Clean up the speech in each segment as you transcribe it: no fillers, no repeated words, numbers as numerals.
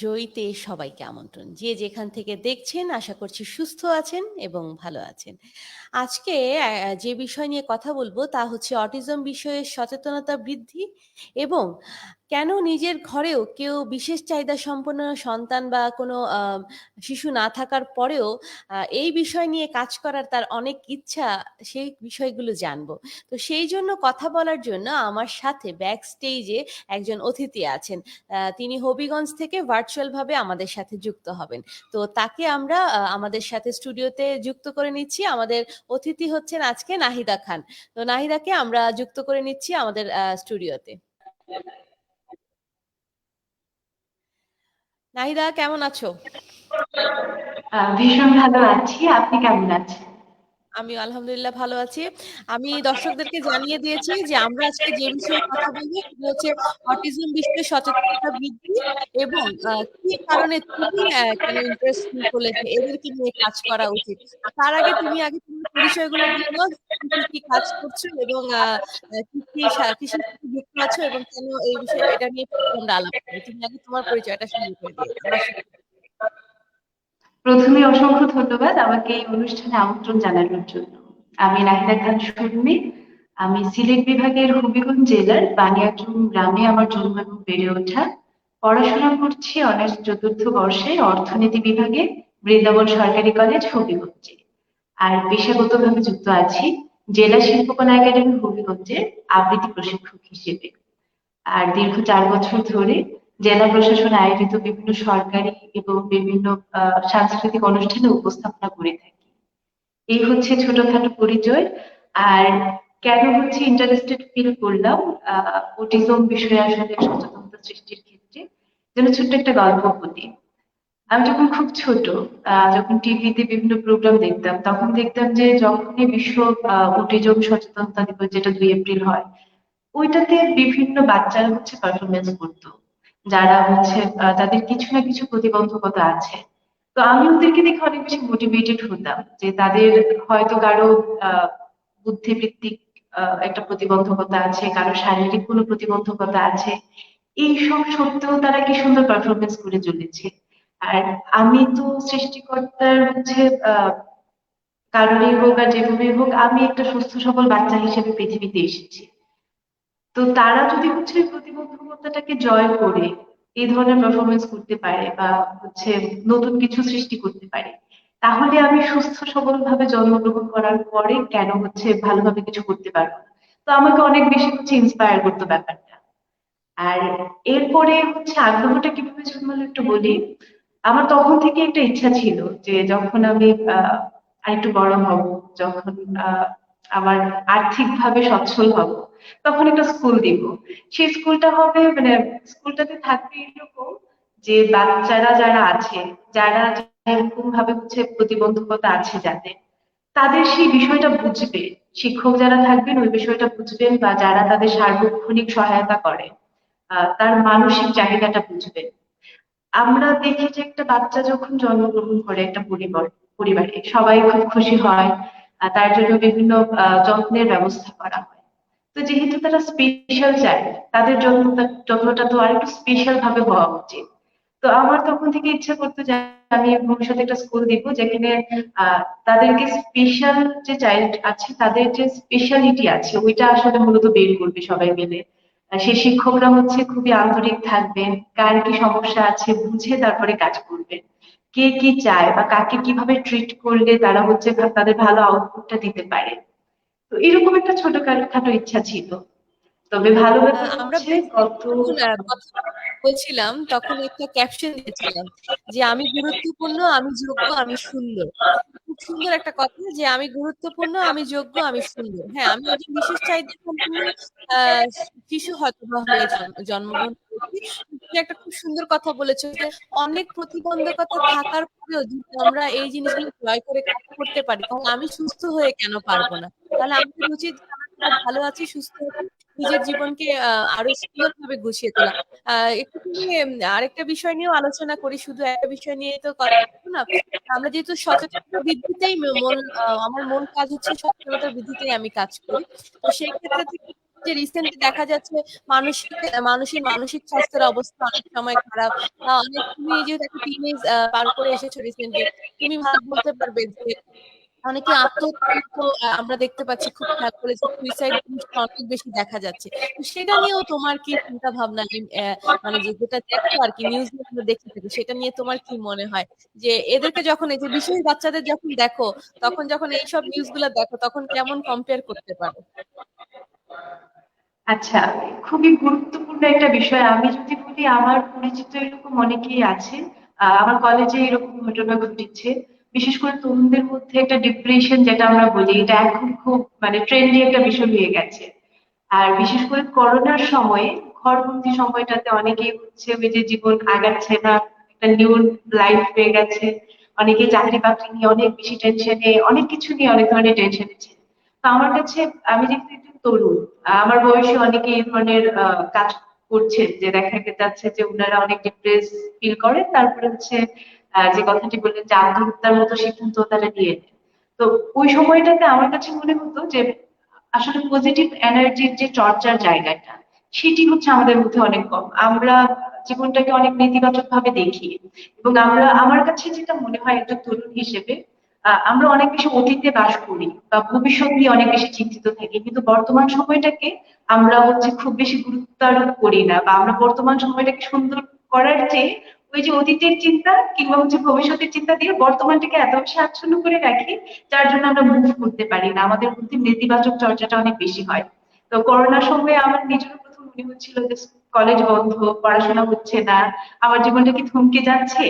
জয়ীতে সবাইকে আমন্ত্রণ। যে যেখান থেকে দেখছেন আশা করছি সুস্থ আছেন এবং ভালো আছেন। আজকে যে বিষয় নিয়ে কথা বলব তা হচ্ছে অটিজম বিষয়ে সচেতনতা বৃদ্ধি এবং কেন নিজের ঘরেও কেউ বিশেষ চাহিদা সম্পন্ন সন্তান বা কোনো শিশু না থাকার পরেও এই বিষয় নিয়ে কাজ করার তার অনেক ইচ্ছা, সেই বিষয়গুলো জানবো। তো সেই জন্য কথা বলার জন্য আমার সাথে ব্যাক স্টেজে একজন অতিথি আছেন। তিনি হবিগঞ্জ থেকে ভার্চুয়াল ভাবে আমাদের সাথে যুক্ত হবেন। তো তাকে আমরা আমাদের সাথে স্টুডিওতে যুক্ত করে নিচ্ছি। আমাদের অতিথি হচ্ছেন আজকে নাহিদা খান। তো নাহিদাকে আমরা যুক্ত করে নিচ্ছি আমাদের স্টুডিওতে। নাহিদা, কেমন আছো? ভীষণ ভালো আছি। আপনি কেমন আছেন? আমি আলহামদুলিল্লাহ ভালো আছি। আমি দর্শকদেরকে জানিয়ে দিয়েছি যে আমরা আজকে যে বিষয়ে কথা বলবো সেটা হচ্ছে অটিজম বিষয়ে সচেতনতা বৃদ্ধি এবং কি কারণে তুমি কেন ইন্টারেস্ট নিয়ে করলে যে এদেরকে নিয়ে কাজ করা উচিত। তার আগে তুমি তোমার পরিচয়গুলো দিয়ে দাও, তুমি কি কি কাজ করছো এবং কিসের সাথে যুক্ত আছো এবং কেন এই বিষয়ে এটা নিয়ে আমরা আলাপ করবো। তুমি আগে তোমার পরিচয়টা শুরু করে দিয়ে দাও। প্রথমে অসংখ্য ধন্যবাদ আমাকে এই অনুষ্ঠানে আমন্ত্রণ জানানোর জন্য। আমি নাহিদা খান সুরমি। আমি সিলেট বিভাগের হবিগঞ্জ জেলার বানিয়াচং গ্রামে আমার জন্ম এবং বেড়ে ওঠা। পড়াশোনা করছি অনার্স চতুর্থ বর্ষে অর্থনীতি বিভাগে, বৃন্দাবন সরকারি কলেজ হবিগঞ্জে। আর পেশাগতভাবে যুক্ত আছি জেলা শিল্পকলা একাডেমি হবিগঞ্জের আবৃত্তি প্রশিক্ষক হিসেবে। আর দীর্ঘ 4 বছর ধরে জেলা প্রশাসন আয়োজিত বিভিন্ন সরকারি এবং বিভিন্ন সাংস্কৃতিক অনুষ্ঠানে উপস্থাপনা করে থাকি। এই হচ্ছে ছোটখাটো পরিচয়। আর কেন হচ্ছে ইন্টারেস্টেড ফিল করলাম অটিজম বিষয়ে আসলে সচেতনতা সৃষ্টির ক্ষেত্রে, যেন ছোট্ট একটা গল্প বলি। আমি যখন খুব ছোট, যখন টিভিতে বিভিন্ন প্রোগ্রাম দেখতাম, তখন দেখতাম যে যখনই বিশ্ব অটিজম সচেতনতা দিবস, যেটা 2 এপ্রিল হয়, ওইটাতে বিভিন্ন বাচ্চারা হচ্ছে পারফরমেন্স করতো, যারা হচ্ছে তাদের কিছু না কিছু প্রতিবন্ধকতা আছে। তো আমি ওদেরকে দেখে অনেক বেশি মোটিভেটেড হতাম যে তাদের হয়তো কারো আহ বুদ্ধিবৃত্তিক একটা প্রতিবন্ধকতা আছে, কারো শারীরিক কোনো প্রতিবন্ধকতা আছে, এইসব সত্ত্বেও তারা কি সুন্দর পারফরমেন্স করে চলেছে। আর আমি তো সৃষ্টিকর্তার হচ্ছে আহ কারণেই হোক আর যেভাবেই হোক, আমি একটা সুস্থ সবল বাচ্চা হিসেবে পৃথিবীতে এসেছি। তো তারা যদি হচ্ছে প্রতিবন্ধকতাটাকে জয় করে এই ধরনের পারফরমেন্স করতে পারে বা হচ্ছে নতুন কিছু সৃষ্টি করতে পারে, তাহলে আমি সুস্থ সবল ভাবে জন্মগ্রহণ করার পরে কেন হচ্ছে ভালোভাবে কিছু করতে পারবো না। তো আমাকে অনেক বেশি হচ্ছে ইন্সপায়ার করতো ব্যাপারটা। আর এরপরে হচ্ছে আগ্রহটা কিভাবে জন্মালো একটু বলি। আমার তখন থেকে একটা ইচ্ছা ছিল যে যখন আমি আরেকটু বড় হব, যখন আহ, আমার আর্থিকভাবে সচ্ছল হব, তখন একটা স্কুল দিব। সেই স্কুলটা হবে মানে স্কুলটাতে থাকবে এরকম যে বাচ্চারা যারা আছে, যারা এরকম ভাবে হচ্ছে প্রতিবন্ধকতা আছে যাদের, তাদের সেই বিষয়টা বুঝবে। শিক্ষক যারা থাকবেন ওই বিষয়টা বুঝবেন, বা যারা তাদের সার্বক্ষণিক সহায়তা করে তার মানসিক চাহিদাটা বুঝবেন। আমরা দেখি যে একটা বাচ্চা যখন জন্মগ্রহণ করে একটা পরিবারে সবাই খুব খুশি হয়, তার জন্য বিভিন্ন যত্নের ব্যবস্থা করা হয়। তো যেহেতু তারা স্পেশাল চাইল্ড, তাদের যত্নটা তো আরেকটু স্পেশাল ভাবে হওয়া উচিত। তো আমার তখন থেকে ইচ্ছা করতো যে আমি ভবিষ্যতে একটা স্কুল দিব যেখানে তাদেরকে স্পেশাল যে চাইল্ড আছে তাদের যে স্পেশালিটি আছে ওইটা আসলে মূলত বের করবে সবাই মিলে। সেই শিক্ষকরা হচ্ছে খুবই আন্তরিক থাকবেন, কার কি সমস্যা আছে বুঝে তারপরে কাজ করবেন, কে কি চায় বা কাকে কিভাবে ট্রিট করলে তারা হচ্ছে তাদের ভালো আউটপুটটা দিতে পারে। তো এরকম একটা ছোটখাটো ইচ্ছা ছিল। তবে ভালো ব্যাপার আমরা হচ্ছে ব্যাকস্টেজে গত যখন কথা বলছিলাম তখন একটা ক্যাপশন দিয়েছিলাম যে আমি গুরুত্বপূর্ণ, আমি যোগ্য, আমি সুন্দর। খুব সুন্দর একটা কথা যে আমি গুরুত্বপূর্ণ, আমি যোগ্য, আমি সুন্দর। হ্যাঁ, আমি একজন বিশেষ চাহিদা সম্পন্ন আহ শিশু হয়তো বা হয়ে জন্মগ্রহণ করেছি। তুমি একটা খুব সুন্দর কথা বলেছো যে অনেক প্রতিবন্ধকতা থাকার পরেও যদি আমরা এই জিনিসগুলো জয় করে কাজ করতে পারি তাহলে আমি সুস্থ হয়ে কেন পারবো না। তাহলে আমাদের উচিত যে আমরা ভালো আছি, সুস্থ আছি, নিজের জীবনকে আরো সুন্দরভাবে গুছিয়ে তোলা। একটু তুমি আরেকটা বিষয় নিয়েও আলোচনা করি, শুধু একটা বিষয় নিয়ে তো কথা বলবো না। আমরা যেহেতু সচেতনতা বৃদ্ধিতেই আমার মূল কাজ হচ্ছে সচেতনতা বৃদ্ধিতেই আমি কাজ করি। তো সেই ক্ষেত্রে থেকে যে রিসেন্টলি দেখা যাচ্ছে মানুষের মানসিক স্বাস্থ্যের অবস্থা অনেক সময় খারাপ। অনেক তুমি এই যে একটা টিনেজ পার করে এসেছো রিসেন্টলি, তুমি ভালো বলতে পারবে যে অনেকে আত্মহত্যার মতো আমরা দেখতে পাচ্ছি, খুব খেয়াল করে যে সুইসাইড জিনিসটা অনেক বেশি দেখা যাচ্ছে। তো সেটা নিয়েও তোমার কি চিন্তা ভাবনা, মানে যে যেটা দেখো আর কি নিউজ আমরা দেখে থাকি, সেটা নিয়ে তোমার কি মনে হয় যে এদেরকে যখন এই যে বিশেষ বাচ্চাদের যখন দেখো, তখন যখন এইসব নিউজ গুলা দেখো, তখন কেমন কম্পেয়ার করতে পারো? আচ্ছা, খুবই গুরুত্বপূর্ণ একটা বিষয়। আমি যদি বলি, আমার পরিচিত এরকম অনেকেই আছে। আমার কলেজে এরকম ঘটনা ঘটেছে। বিশেষ করে তরুণদের মধ্যে একটা ডিপ্রেশন যেটা আমরা বলি, এটা এখন খুব মানে ট্রেন্ডি একটা বিষয় হয়ে গেছে। আর বিশেষ করে করোনার সময়ে, ঘরবন্দি সময়টাতে অনেকেই হচ্ছে ওই যে জীবন আগাচ্ছে না, একটা নিউ লাইফ হয়ে গেছে। অনেকে চাকরি বাকরি নিয়ে অনেক বেশি টেনশনে, অনেক কিছু নিয়ে অনেক ধরনের টেনশনে ছিল। তো আমার কাছে, আমি যেহেতু একজন তরুণ, আমার বয়সে অনেকে এই ধরনের কাজ করছেন, যে দেখা যাচ্ছে যে ওনারা অনেক ডিপ্রেস ফিল করেন, তারপরে হচ্ছে যে কথাটি বললেন যে আত্মহত্যার মতো সিদ্ধান্ত তারা নিয়ে নেন। তো ওই সময়টাতে আমার কাছে মনে হতো যে আসলে পজিটিভ এনার্জির যে চর্চার জায়গাটা, সেটি হচ্ছে আমাদের মধ্যে অনেক কম। আমরা জীবনটাকে অনেক নেতিবাচক ভাবে দেখি, এবং আমার কাছে যেটা মনে হয় একজন তরুণ হিসেবে, আমরা অনেক বেশি অতীতে বাস করি বা ভবিষ্যৎ নিয়ে অনেক বেশি চিন্তিত থাকি, কিন্তু বর্তমান সময়টাকে আমরা হচ্ছে খুব বেশি গুরুত্বারোপ করি না, বা আমরা বর্তমান সময়টাকে সুন্দর করার চেয়ে ওই যে অতীতের চিন্তা কিংবা হচ্ছে ভবিষ্যতের চিন্তা দিয়ে বর্তমানটাকে এত বেশি আচ্ছন্ন করে রাখি, যার জন্য আমরা মুভ করতে পারি না, আমাদের মধ্যে নেতিবাচক চর্চাটা অনেক বেশি হয়। তো করোনার সময় আমার নিজেরও প্রথম মনে হচ্ছিল যে কলেজ বন্ধ, পড়াশোনা হচ্ছে না, আমার জীবনটা কি থমকে যাচ্ছে।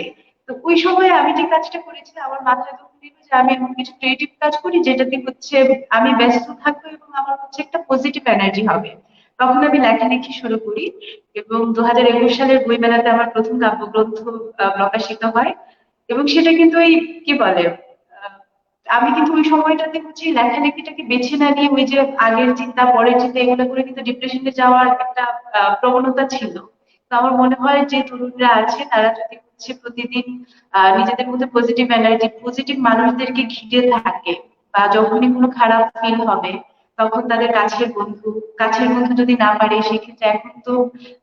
তো ওই সময় আমি যে কাজটা করেছি, আমার মাথায় তখন এলো যে আমি এমন কিছু ক্রিয়েটিভ কাজ করি যেটাতে হচ্ছে আমি ব্যস্ত থাকবো এবং আমার হচ্ছে একটা পজিটিভ এনার্জি হবে। তখন আমি লেখালেখি শুরু করি, এবং 2021 সালের বইমেলাতে আমার প্রথম কাব্যগ্রন্থ প্রকাশিত হয়। এবং সেটা কিন্তু ওই কি বলে, আহ, আমি কিন্তু ওই সময়টাতে হচ্ছে লেখালেখিটাকে বেছে না নিয়ে ওই যে আগের চিন্তা পরের চিন্তা এগুলো করে কিন্তু ডিপ্রেশনে যাওয়ার একটা প্রবণতা ছিল। তো আমার মনে হয় যে তরুণরা আছে, তারা যদি হচ্ছে প্রতিদিন নিজেদের মধ্যে পজিটিভ এনার্জি, পজিটিভ মানুষদেরকে ঘিরে থাকে, বা যখনই কোনো খারাপ ফিল হবে, তখন তাদের কাছের বন্ধু যদি না পারে, সেক্ষেত্রে এখন তো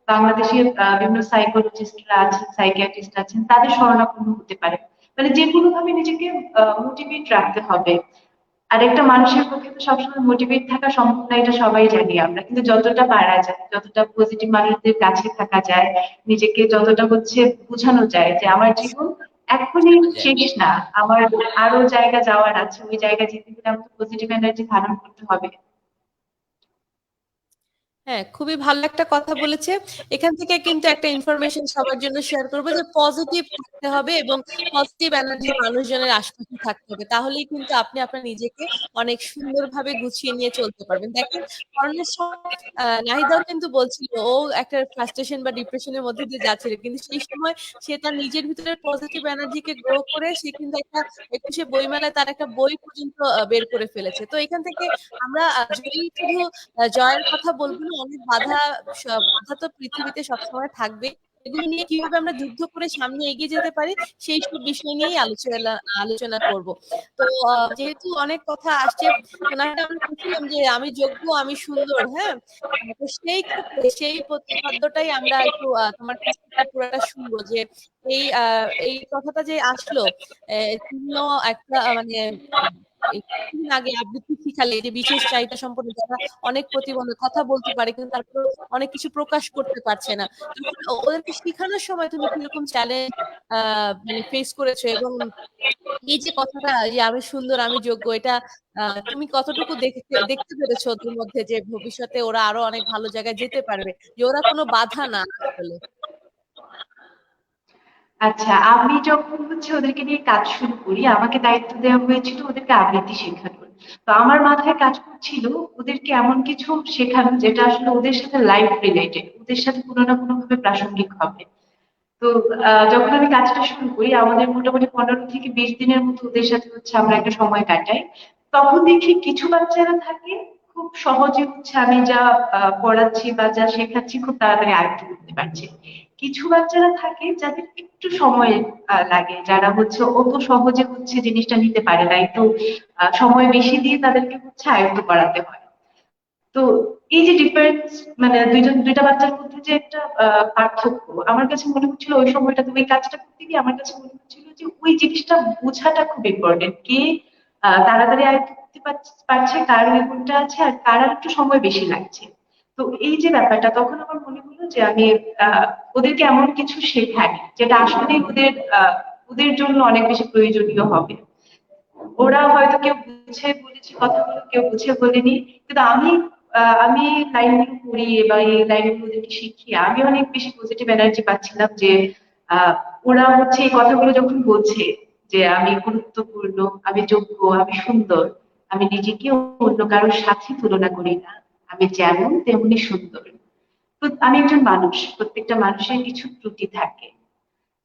বাংলাদেশের বিভিন্ন সাইকোলজিস্টরা আছেন, সাইকিয়াট্রিস্ট আছেন, তাদের শরণাপন্ন হতে পারে। মানে যে কোনো ভাবে নিজেকে মোটিভেট রাখতে হবে। আর একটা মানুষের পক্ষে তো সবসময় মোটিভেট থাকা সম্ভব না, এটা সবাই জানি আমরা, কিন্তু যতটা পারা যায়, যতটা পজিটিভ মানুষদের কাছে থাকা যায়, নিজেকে যতটা হচ্ছে বোঝানো যায় যে আমার জীবন এখনই বোঝানো যায়। শেষ না, আমার আরো জায়গা যাওয়ার আছে, ওই জায়গা যেতে গেলে আমাকে পজিটিভ এনার্জি ধারণ করতে হবে। হ্যাঁ, খুবই ভালো একটা কথা বলেছে। এখান থেকে কিন্তু একটা ইনফরমেশন সবার জন্য শেয়ার করবো যে পজিটিভ থাকতে হবে এবং পজিটিভ এনার্জি মানুষজনের আশপাশে থাকতে হবে, তাহলেই কিন্তু আপনি আপনার নিজেকে অনেক সুন্দরভাবে গুছিয়ে নিয়ে চলতে পারবেন। দেখেন, করোনার সময় নাহিদাও কিন্তু বলছিল ও একটা ফ্রাস্ট্রেশন বা ডিপ্রেশনের মধ্যে দিয়ে যাচ্ছিল, কিন্তু সেই সময় সে তার নিজের ভিতরে পজিটিভ এনার্জিকে গ্রো করে সে কিন্তু একটা 21শে বইমেলায় তার একটা বই পর্যন্ত বের করে ফেলেছে। তো এখান থেকে আমরা যদি শুধু জয়ের কথা বলবো না, অনেক বাধা তো পৃথিবীতে সবসময় থাকবে। এগুলো নিয়ে কিভাবে আমরা যুদ্ধ করে সামনে এগিয়ে যেতে পারি, সেই সব বিষয় নিয়েই আলোচনা আলোচনা করব। তো যেহেতু অনেক কথা আসছে, তো নাহলে আমরা বলছিলাম যে আমি যোগ্য, আমি সুন্দর, হ্যাঁ। তো সেই ক্ষেত্রে সেই প্রতিপাদ্যটাই আমরা একটু তোমার কাছ থেকে পুরোটা শুনবো যে এই কথাটা যে আসলো, তুমিও একটা মানে এই কিছুদিন আগে আবৃত্তি শিখালে যে বিশেষ চাহিদা সম্পন্ন যারা অনেক প্রতিবন্ধী, কথা বলতে পারে কিন্তু তারপর অনেক কিছু প্রকাশ করতে পারছে না, তখন ওদেরকে শেখানোর সময় তুমি কিরকম চ্যালেঞ্জ মানে ফেস করেছো, এবং এই যে কথাটা যে আমি সুন্দর, আমি যোগ্য, এটা তুমি কতটুকু দেখতে দেখতে পেরেছো ওদের মধ্যে, যে ভবিষ্যতে ওরা আরো অনেক ভালো জায়গায় যেতে পারবে, যে ওরা কোনো বাধা না আসলে? আচ্ছা, আমি যখন হচ্ছে ওদেরকে নিয়ে কাজ শুরু করি, আমাকে দায়িত্ব দেওয়া হয়েছিল ওদেরকে আবৃত্তি শেখানোর। তো আমার মাথায় কাজ করছিল ওদেরকে এমন কিছু শেখানো যেটা আসলে ওদের সাথে লাইফ রিলেটেড, ওদের সাথে কোনো না কোনো ভাবে প্রাসঙ্গিক হবে। তো যখন আমি কাজটা শুরু করি, আমাদের মোটামুটি 15 থেকে 20 দিনের মতো ওদের সাথে হচ্ছে আমরা একটা সময় কাটাই। তখন দেখি কিছু বাচ্চারা থাকে খুব সহজে হচ্ছে আমি যা পড়াচ্ছি বা যা শেখাচ্ছি খুব তাড়াতাড়ি আয়ত্ত করতে পারছে। কিছু বাচ্চারা থাকে যাদের একটু সময় লাগে, যারা হচ্ছে অত সহজে হচ্ছে জিনিসটা নিতে পারে না, একটু সময় বেশি দিয়ে তাদেরকে হচ্ছে আয়ত্ত করাতে হয়। তো এই যে ডিফারেন্স, মানে দুইটা বাচ্চার মধ্যে যে একটা পার্থক্য, আমার কাছে মনে হচ্ছিল ওই সময়টা তুমি কাজটা করতে গিয়ে আমার কাছে মনে হচ্ছিল যে ওই জিনিসটা বোঝাটা খুব ইম্পর্টেন্ট। কে তাড়াতাড়ি আয়ত্ত করতে পারছে, কার ওই গুণটা আছে, আর কার আর একটু সময় বেশি লাগছে। তো এই যে ব্যাপারটা, তখন আমার মনে হলো যে আমি ওদেরকে এমন কিছু শেখাই যেটা আসলে ওদের জন্য অনেক বেশি প্রয়োজনীয় হবে। ওরা হয়তো কেউ বুঝে বলেছে কথাগুলো, কেউ বুঝে বলেনি, কিন্তু আমি লাইনগুলো পড়িয়ে বা এই লাইনগুলো ওদেরকে শিখিয়ে আমি অনেক বেশি পজিটিভ এনার্জি পাচ্ছিলাম যে ওরা হচ্ছে এই কথাগুলো যখন বলছে যে আমি গুরুত্বপূর্ণ, আমি যোগ্য, আমি সুন্দর, আমি নিজেকে অন্য কারোর সাথে তুলনা করি না, আমি যেমন তেমনি সুন্দর। তো আমি একজন মানুষ, প্রত্যেকটা মানুষের কিছু ত্রুটি থাকে,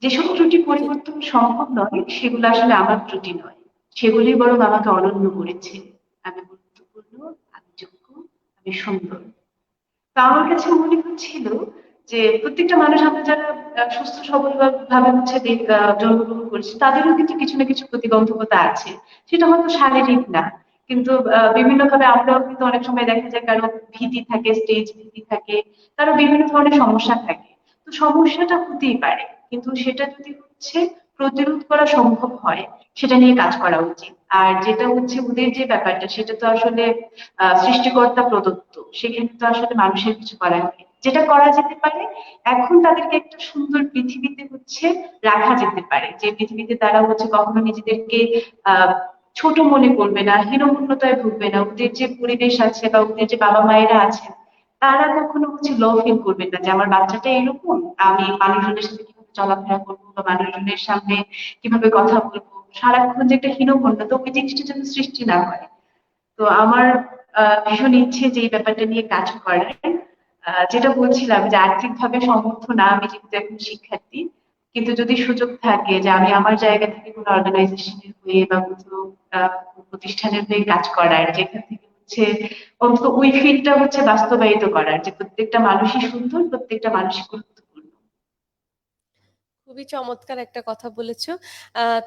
যেসব ত্রুটি পরিবর্তন সম্ভব নয় সেগুলো আসলে আমার ত্রুটি নয়, সেগুলি বরং আমাকে অনন্য করেছে। আমি গুরুত্বপূর্ণ, আমি যোগ্য, আমি সুন্দর। তো আমার কাছে মনে হচ্ছিল যে প্রত্যেকটা মানুষ, আমরা যারা সুস্থ সবল ভাবে হচ্ছে জন্মগ্রহণ করছি, তাদেরও কিন্তু কিছু না কিছু প্রতিবন্ধকতা আছে। সেটা হয়তো শারীরিক না, কিন্তু বিভিন্ন ভাবে আমরাও কিন্তু অনেক সময় দেখা যায় কারো ভীতি থাকে, স্টেজ ভীতি থাকে, কারো বিভিন্ন ধরনের সমস্যা থাকে। তো সমস্যাটা হতেই পারে, কিন্তু সেটা যদি হচ্ছে প্রতিরোধ করা সম্ভব হয়, সেটা নিয়ে কাজ করা উচিত। আর যেটা হচ্ছে ওদের যে ব্যাপারটা, সেটা তো আসলে সৃষ্টিকর্তা প্রদত্ত, সেখানে তো আসলে মানুষের কিছু করার নেই। যেটা করা যেতে পারে, এখন তাদেরকে একটা সুন্দর পৃথিবীতে হচ্ছে রাখা যেতে পারে, যে পৃথিবীতে তারা হচ্ছে কখনো নিজেদেরকে আহ ছোট মনে করবে না, হীনমন্যতায় ভুগবে না। ওদের যে পরিবেশ আছে বা ওদের যে বাবা মায়েরা আছেন, তারা কখনো হচ্ছে লো ফিল করবেন না যে আমার বাচ্চাটা এরকম, আমি মানুষজনের সাথে কিভাবে চলাফেরা করবো বা মানুষজনের সামনে কিভাবে কথা বলবো, সারাক্ষণ যে একটা হীনমন্যতা, ওই জিনিসটা যেন সৃষ্টি না হয়। তো আমার ভীষণ ইচ্ছে যে এই ব্যাপারটা নিয়ে কাজ করার। যেটা বলছিলাম যে আর্থিকভাবে সমর্থ না, আমি যেহেতু এখন শিক্ষার্থী, কিন্তু যদি সুযোগ থাকে যে আমি আমার জায়গা থেকে কোনো অর্গানাইজেশনের হয়ে বা কোনো প্রতিষ্ঠানের হয়ে কাজ করার, যেখান থেকে হচ্ছে অন্তত ওই ফিল্ডটা হচ্ছে বাস্তবায়িত করার, যে প্রত্যেকটা মানুষই সুন্দর, প্রত্যেকটা মানুষই গুরুত্বপূর্ণ। খুবই চমৎকার একটা কথা বলেছো।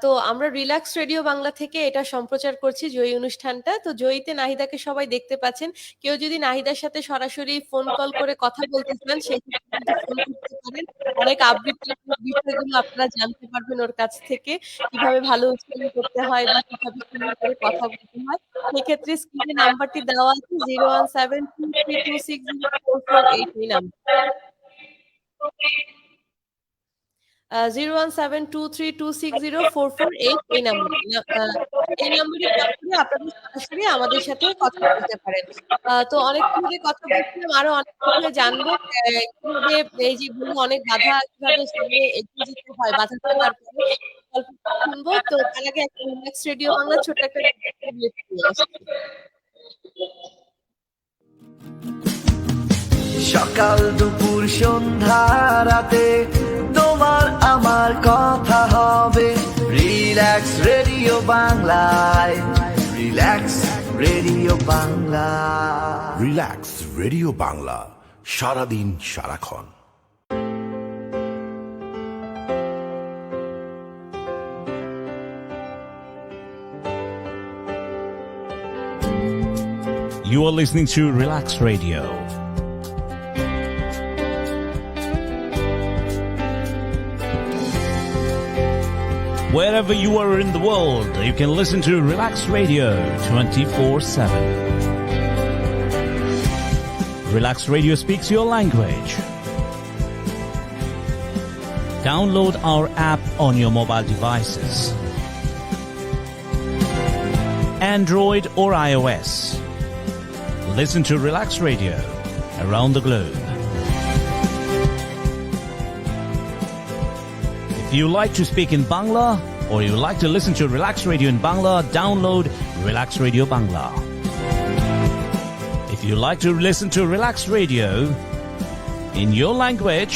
তো আমরা রিল্যাক্স রেডিও বাংলা থেকে এটা সম্প্রচার করছি, জয়ী অনুষ্ঠানটা। তো জয়ীতে নাহিদাকে সবাই দেখতে পাচ্ছেন। কেউ যদি নাহিদার সাথে সরাসরি ফোন কল করে কথা বলতে চান, সেক্ষেত্রে কিন্তু ফোন করতে পারেন। অনেক আবৃত্তিমূলক বিষয়গুলো আপনারা জানতে পারবেন ওর কাছ থেকে, কিভাবে ভালো উচ্চারণ করতে হয় বা কিভাবে সুন্দর করে কথা বলতে হয়। সেক্ষেত্রে স্ক্রিনে নাম্বারটি দেওয়া আছে, 01723260448, এই নাম্বার। 01723260448, এই নাম্বারে এই নাম্বারে কল করে আপনারা সরাসরি আমাদের সাথে কথা বলতে পারেন। তো অনেকক্ষণ ধরে কথা বলছিলাম, আরো অনেক বিষয় জানবো। কিভাবে এই যে অনেক বাধা কিভাবে সামনে এগিয়ে যেতে হয়, বাধা থাকার পরে গল্পটা শুনবো। তো তার আগে একটা রিল্যাক্স রেডিও বাংলা ছোট্ট একটা বিরতি নিয়ে আসছি। সকাল দুপুর সন্ধ্যা রাতে তোমার আমার কথা হবে রিল্যাক্স রেডিও বাংলায়, relax radio Bangla, relax radio Bangla, সারাদিন সারাক্ষণ। You are listening to Relax Radio. Wherever you are in the world, you can listen to Relax Radio 24/7. Relax Radio speaks your language. Download our app on your mobile devices, Android or iOS. Listen to Relax Radio around the globe. If you like to speak in Bangla or you like to listen to Relax Radio in Bangla, download Relax Radio Bangla. If you like to listen to Relax Radio in your language,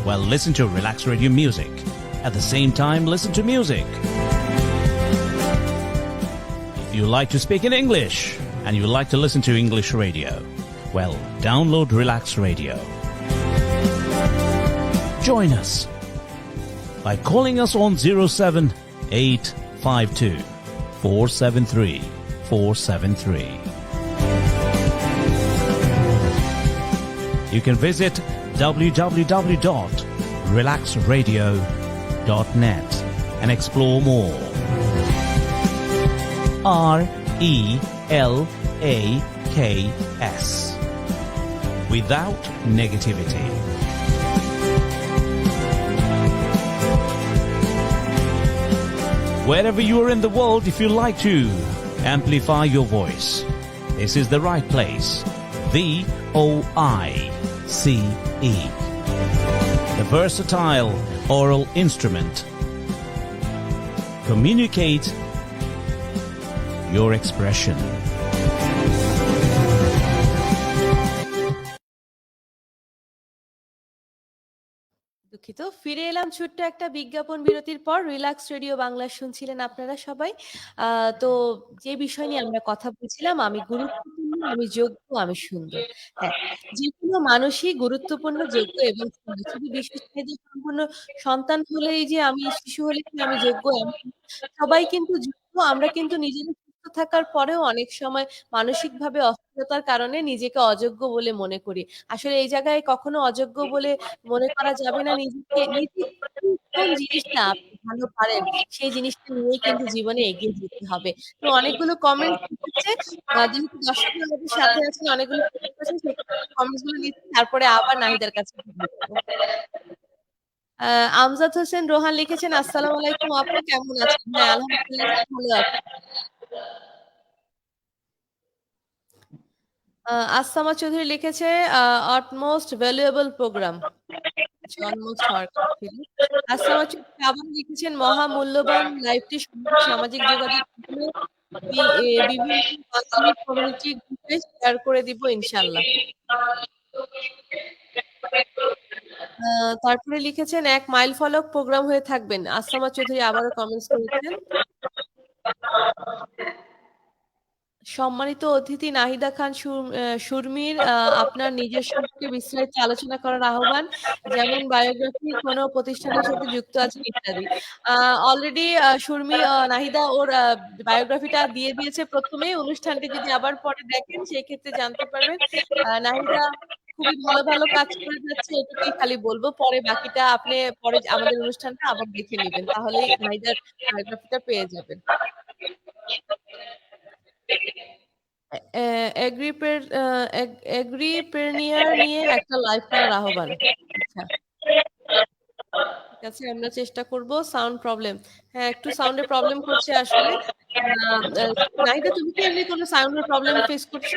well, listen to Relax Radio Music. At the same time, listen to music. If you like to speak in English and you like to listen to English radio, well, download Relax Radio. Join us by calling us on 07852 473 473. You can visit www.relaxradio.net and explore more. RELAKS. Without negativity. Wherever you are in the world, if you like to amplify your voice, this is the right place. VOICE. The versatile oral instrument. Communicate your expression. দুঃখিত, ফিরে এলাম ছোট্ট একটা বিজ্ঞাপন বিরতির পর। Relax radio Bangla শুনছিলেন আপনারা সবাই। তো যে বিষয় নিয়ে আমরা কথা বলছিলাম, আমি গুরুত্বপূর্ণ, আমি যোগ্য, আমি সুন্দর। হ্যাঁ, যেকোনো মানুষই গুরুত্বপূর্ণ, যোগ্য এবং সুন্দর। শুধু বিশেষ চাহিদা সম্পন্ন সন্তান হলেই যে আমি, শিশু হলেই যে আমি যোগ্য এমন না। সবাই কিন্তু যোগ্য। আমরা কিন্তু নিজেরা সুস্থ থাকার পরেও অনেক সময় মানসিকভাবে অস্থিরতার কারণে নিজেকে অযোগ্য বলে মনে করি। আসলে এই জায়গায় কখনো অযোগ্য বলে মনে করা যাবে না। নিজে কোন জিনিসটা আপনি ভালো পারেন সেই জিনিসটা নিয়েই কিন্তু জীবনে এগিয়ে যেতে হবে। তো অনেকগুলো কমেন্টস এসেছে। যেহেতু দর্শকরা আমাদের সাথে আছেন, অনেকগুলো কমেন্টস আছে, সেক্ষেত্রে কমেন্টস গুলো নিচ্ছি, তারপরে আবার নাহিদার কাছে ফিরে যাবো। আমজাদ হোসেন রোহান লিখেছেন, আসসালামু আলাইকুম আপু, কেমন আছেন? হ্যাঁ, আলহামদুলিল্লাহ ভালো আছি। আসামা চৌধুরী লিখেছে, utmost valuable program. অলমোস্ট হওয়ার কথা ছিল। আসামা চৌধুরী আবার লিখেছেন, মহামূল্যবান লাইভটি সামাজিক যোগাযোগ মাধ্যমে বিভিন্ন বাঙালি কমিউনিটি গ্রুপে শেয়ার করে দিব ইনশাআল্লাহ। তারপরে লিখেছেন, এক মাইল ফলক প্রোগ্রাম হয়ে থাকবেন। আসামা চৌধুরী আবারও কমেন্টস করেছেন। সম্মানিত অতিথি নাহিদা খান সুরমির, আপনার নিজের সম্পর্কে বিস্তারিত আলোচনা করার আহ্বান, যেমন বায়োগ্রাফি, কোনো প্রতিষ্ঠানের সাথে যুক্ত আছেন ইত্যাদি। অলরেডি সুরমি, নাহিদা ওর বায়োগ্রাফিটা দিয়ে দিয়েছে প্রথমেই। অনুষ্ঠানটি যদি আবার পরে দেখেন সেই ক্ষেত্রে জানতে পারবেন। নাহিদা খুবই ভালো ভালো কাজ করে যাচ্ছে, এটুকুই খালি বলবো। পরে বাকিটা আপনি পরে আমাদের অনুষ্ঠানটা আবার দেখে নেবেন, তাহলেই নাহিদার বায়োগ্রাফিটা পেয়ে যাবেন। এগ্রিপ্রেনিয়ার নিয়ে একটা লাইভ করার আহ্বান। আচ্ছা, ঠিক আছে, আমরা চেষ্টা করব। সাউন্ড প্রবলেম, হ্যাঁ একটু সাউন্ডের প্রবলেম করছে আসলে। নাহিদা, তুমি কি এমনি কোনো সাউন্ডের প্রবলেম ফেস করছো?